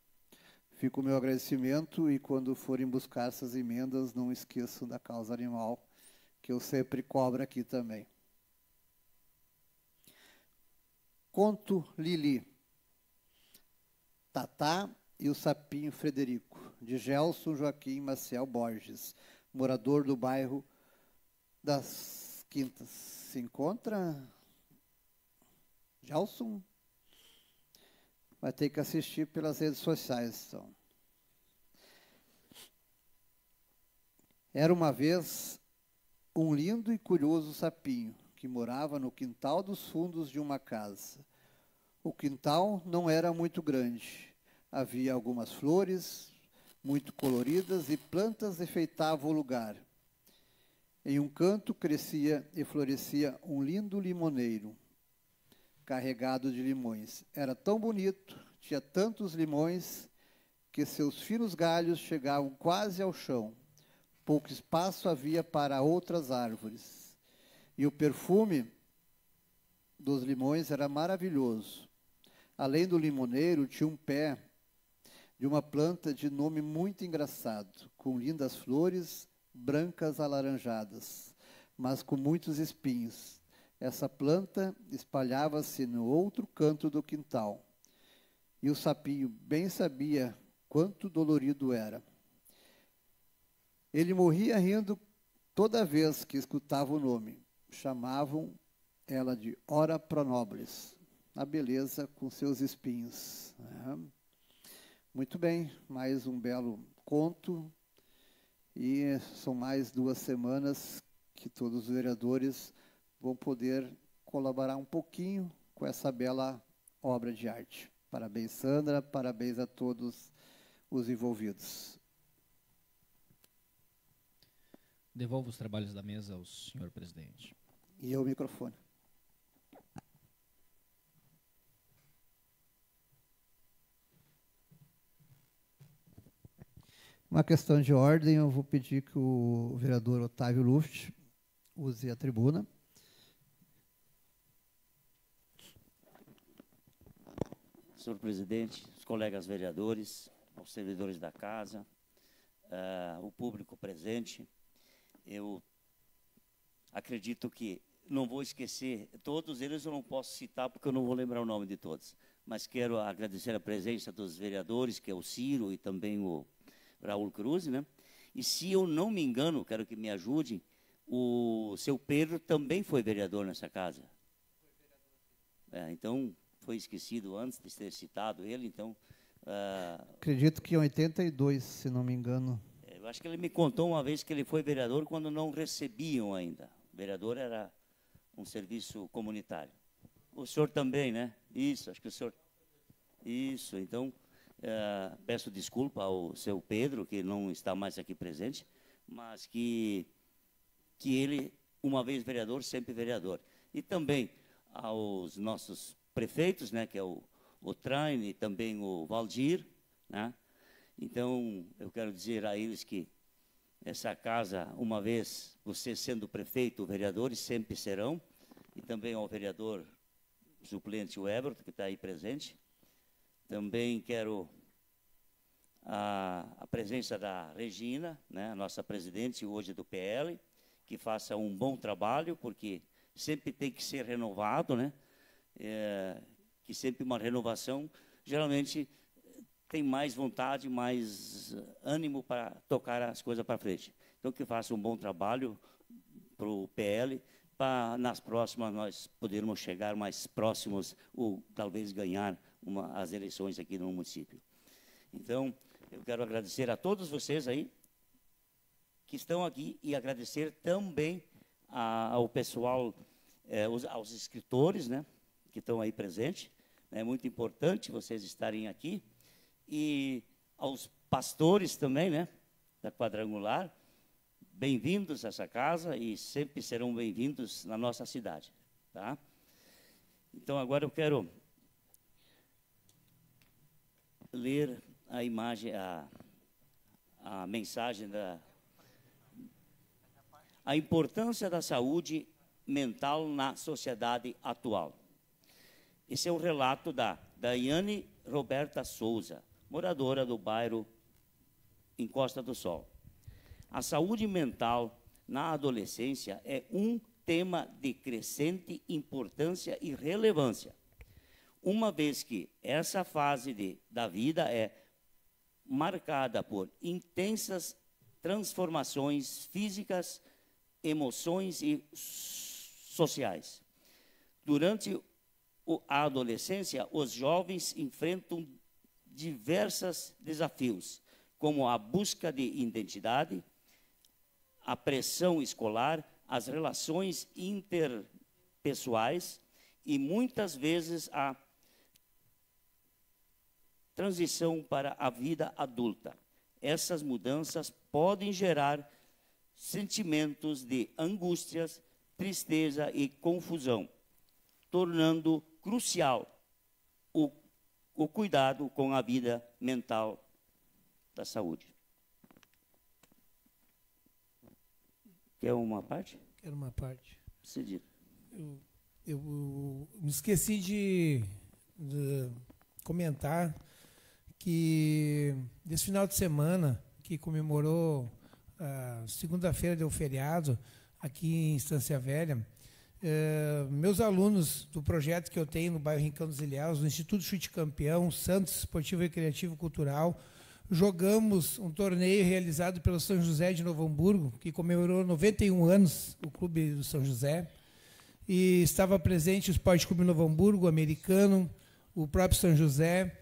Fica o meu agradecimento, e quando forem buscar essas emendas, não esqueçam da causa animal, que eu sempre cobro aqui também. Conto Lili, Tatá e o Sapinho Frederico, de Gelson Joaquim Maciel Borges, morador do bairro das Quintas. Se encontra? Gelson? Vai ter que assistir pelas redes sociais, então. Era uma vez um lindo e curioso sapinho que morava no quintal dos fundos de uma casa. O quintal não era muito grande. Havia algumas flores muito coloridas e plantas enfeitavam o lugar. Em um canto crescia e florescia um lindo limoneiro, carregado de limões. Era tão bonito, tinha tantos limões, que seus finos galhos chegavam quase ao chão. Pouco espaço havia para outras árvores. E o perfume dos limões era maravilhoso. Além do limoneiro, tinha um pé de uma planta de nome muito engraçado, com lindas flores brancas alaranjadas, mas com muitos espinhos. Essa planta espalhava-se no outro canto do quintal. E o sapinho bem sabia quanto dolorido era. Ele morria rindo toda vez que escutava o nome. Chamavam ela de Ora Pro Nobis, a beleza com seus espinhos. Muito bem, mais um belo conto. E são mais 2 semanas que todos os vereadores vão poder colaborar um pouquinho com essa bela obra de arte. Parabéns, Sandra, parabéns a todos os envolvidos. Devolvo os trabalhos da mesa ao senhor presidente. E o microfone. Uma questão de ordem, eu vou pedir que o vereador Otávio Luft use a tribuna. Senhor presidente, os colegas vereadores, os servidores da casa, o público presente, eu acredito que não vou esquecer, todos eles eu não posso citar porque eu não vou lembrar o nome de todos, mas quero agradecer a presença dos vereadores, que é o Ciro e também o Raul Cruz, né? E se eu não me engano, quero que me ajudem, o seu Pedro também foi vereador nessa casa. Então, foi esquecido antes de ter citado ele, então... Acredito que em 82, se não me engano. Eu acho que ele me contou uma vez que ele foi vereador quando não recebiam ainda. O vereador era um serviço comunitário. O senhor também, né? Isso, acho que o senhor... Isso, então, peço desculpa ao seu Pedro, que não está mais aqui presente, mas que ele, uma vez vereador, sempre vereador. E também aos nossos prefeitos, né, que é o Traine e também o Valdir, né? Então, eu quero dizer a eles que essa casa, uma vez vocês sendo prefeito, vereadores, sempre serão, e também ao vereador suplente, o Everton, que está aí presente. Também quero a presença da Regina, né, a nossa presidente hoje do PL, que faça um bom trabalho, porque sempre tem que ser renovado, né? Que sempre uma renovação, geralmente tem mais vontade, mais ânimo para tocar as coisas para frente. Então, que faça um bom trabalho para o PL, para nas próximas nós podermos chegar mais próximos ou talvez ganhar as eleições aqui no município. Então, eu quero agradecer a todos vocês aí que estão aqui e agradecer também ao pessoal, aos escritores, né, que estão aí presentes. É muito importante vocês estarem aqui. E aos pastores também, né, da Quadrangular, bem-vindos a essa casa e sempre serão bem-vindos na nossa cidade, tá? Então, agora eu quero ler a imagem, a mensagem a importância da saúde mental na sociedade atual. Esse é o relato da Daiane Roberta Souza, moradora do bairro em Costa do Sol. A saúde mental na adolescência é um tema de crescente importância e relevância, uma vez que essa fase da vida é marcada por intensas transformações físicas, emoções e sociais. Durante a adolescência, os jovens enfrentam diversos desafios, como a busca de identidade, a pressão escolar, as relações interpessoais e, muitas vezes, a transição para a vida adulta. Essas mudanças podem gerar sentimentos de angústias, tristeza e confusão, tornando crucial o cuidado com a vida mental da saúde. Quer uma parte? Quero uma parte. Cedido. Eu me esqueci de comentar que desse final de semana, que comemorou a segunda-feira deu feriado aqui em Estância Velha, meus alunos do projeto que eu tenho no bairro Rincão dos Ilhéus, no Instituto Chute Campeão, Santos Esportivo Recreativo Cultural, jogamos um torneio realizado pelo São José de Novo Hamburgo, que comemorou 91 anos, o Clube do São José, e estava presente o Esporte Clube Novo Hamburgo, o Americano, o próprio São José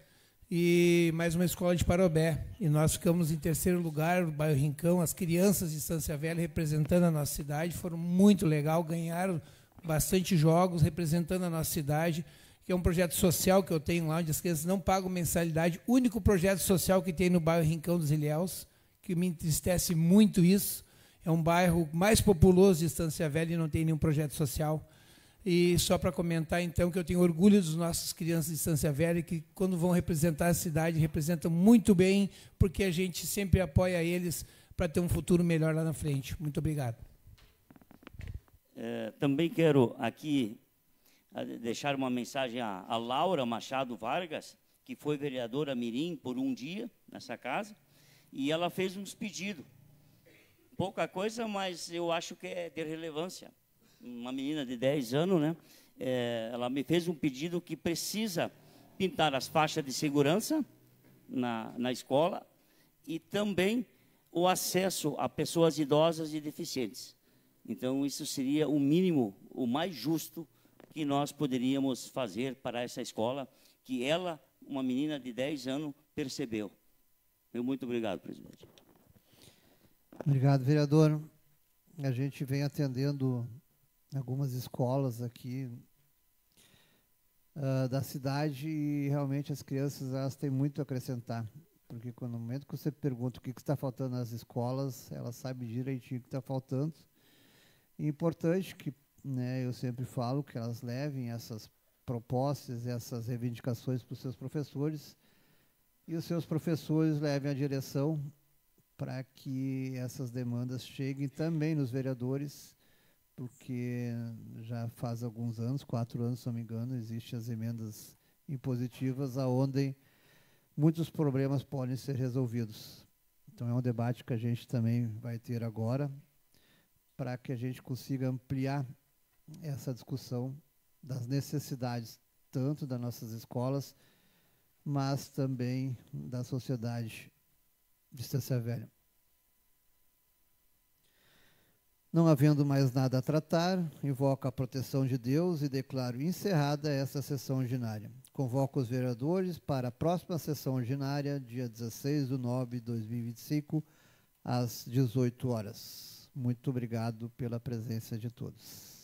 e mais uma escola de Parobé. E nós ficamos em terceiro lugar no bairro Rincão, as crianças de Estância Velha representando a nossa cidade, foram muito legal, ganharam bastante jogos representando a nossa cidade, que é um projeto social que eu tenho lá, onde as crianças não pagam mensalidade, único projeto social que tem no bairro Rincão dos Ilhéus, que me entristece muito isso, é um bairro mais populoso de Estância Velha e não tem nenhum projeto social. E só para comentar, então, que eu tenho orgulho dos nossos crianças de Estância Velha, que quando vão representar a cidade, representam muito bem, porque a gente sempre apoia eles para ter um futuro melhor lá na frente. Muito obrigado. Também quero aqui deixar uma mensagem à Laura Machado Vargas, que foi vereadora mirim por um dia nessa casa, e ela fez uns pedidos. Pouca coisa, mas eu acho que é de relevância. Uma menina de 10 anos, né? Ela me fez um pedido que precisa pintar as faixas de segurança na escola e também o acesso a pessoas idosas e deficientes. Então, isso seria o mínimo, o mais justo que nós poderíamos fazer para essa escola, que ela, uma menina de 10 anos, percebeu. Muito obrigado, presidente. Obrigado, vereador. A gente vem atendendo algumas escolas aqui da cidade e realmente as crianças elas têm muito a acrescentar. Porque no momento que você pergunta o que está faltando nas escolas, elas sabem direitinho o que está faltando. E é importante que, né, eu sempre falo que elas levem essas propostas, essas reivindicações para os seus professores e os seus professores levem a direção para que essas demandas cheguem também nos vereadores, porque já faz alguns anos, 4 anos, se não me engano, existem as emendas impositivas onde muitos problemas podem ser resolvidos. Então é um debate que a gente também vai ter agora, para que a gente consiga ampliar essa discussão das necessidades, tanto das nossas escolas, mas também da sociedade de Estância Velha. Não havendo mais nada a tratar, invoco a proteção de Deus e declaro encerrada esta sessão ordinária. Convoco os vereadores para a próxima sessão ordinária, dia 16/9/2025, às 18 horas. Muito obrigado pela presença de todos.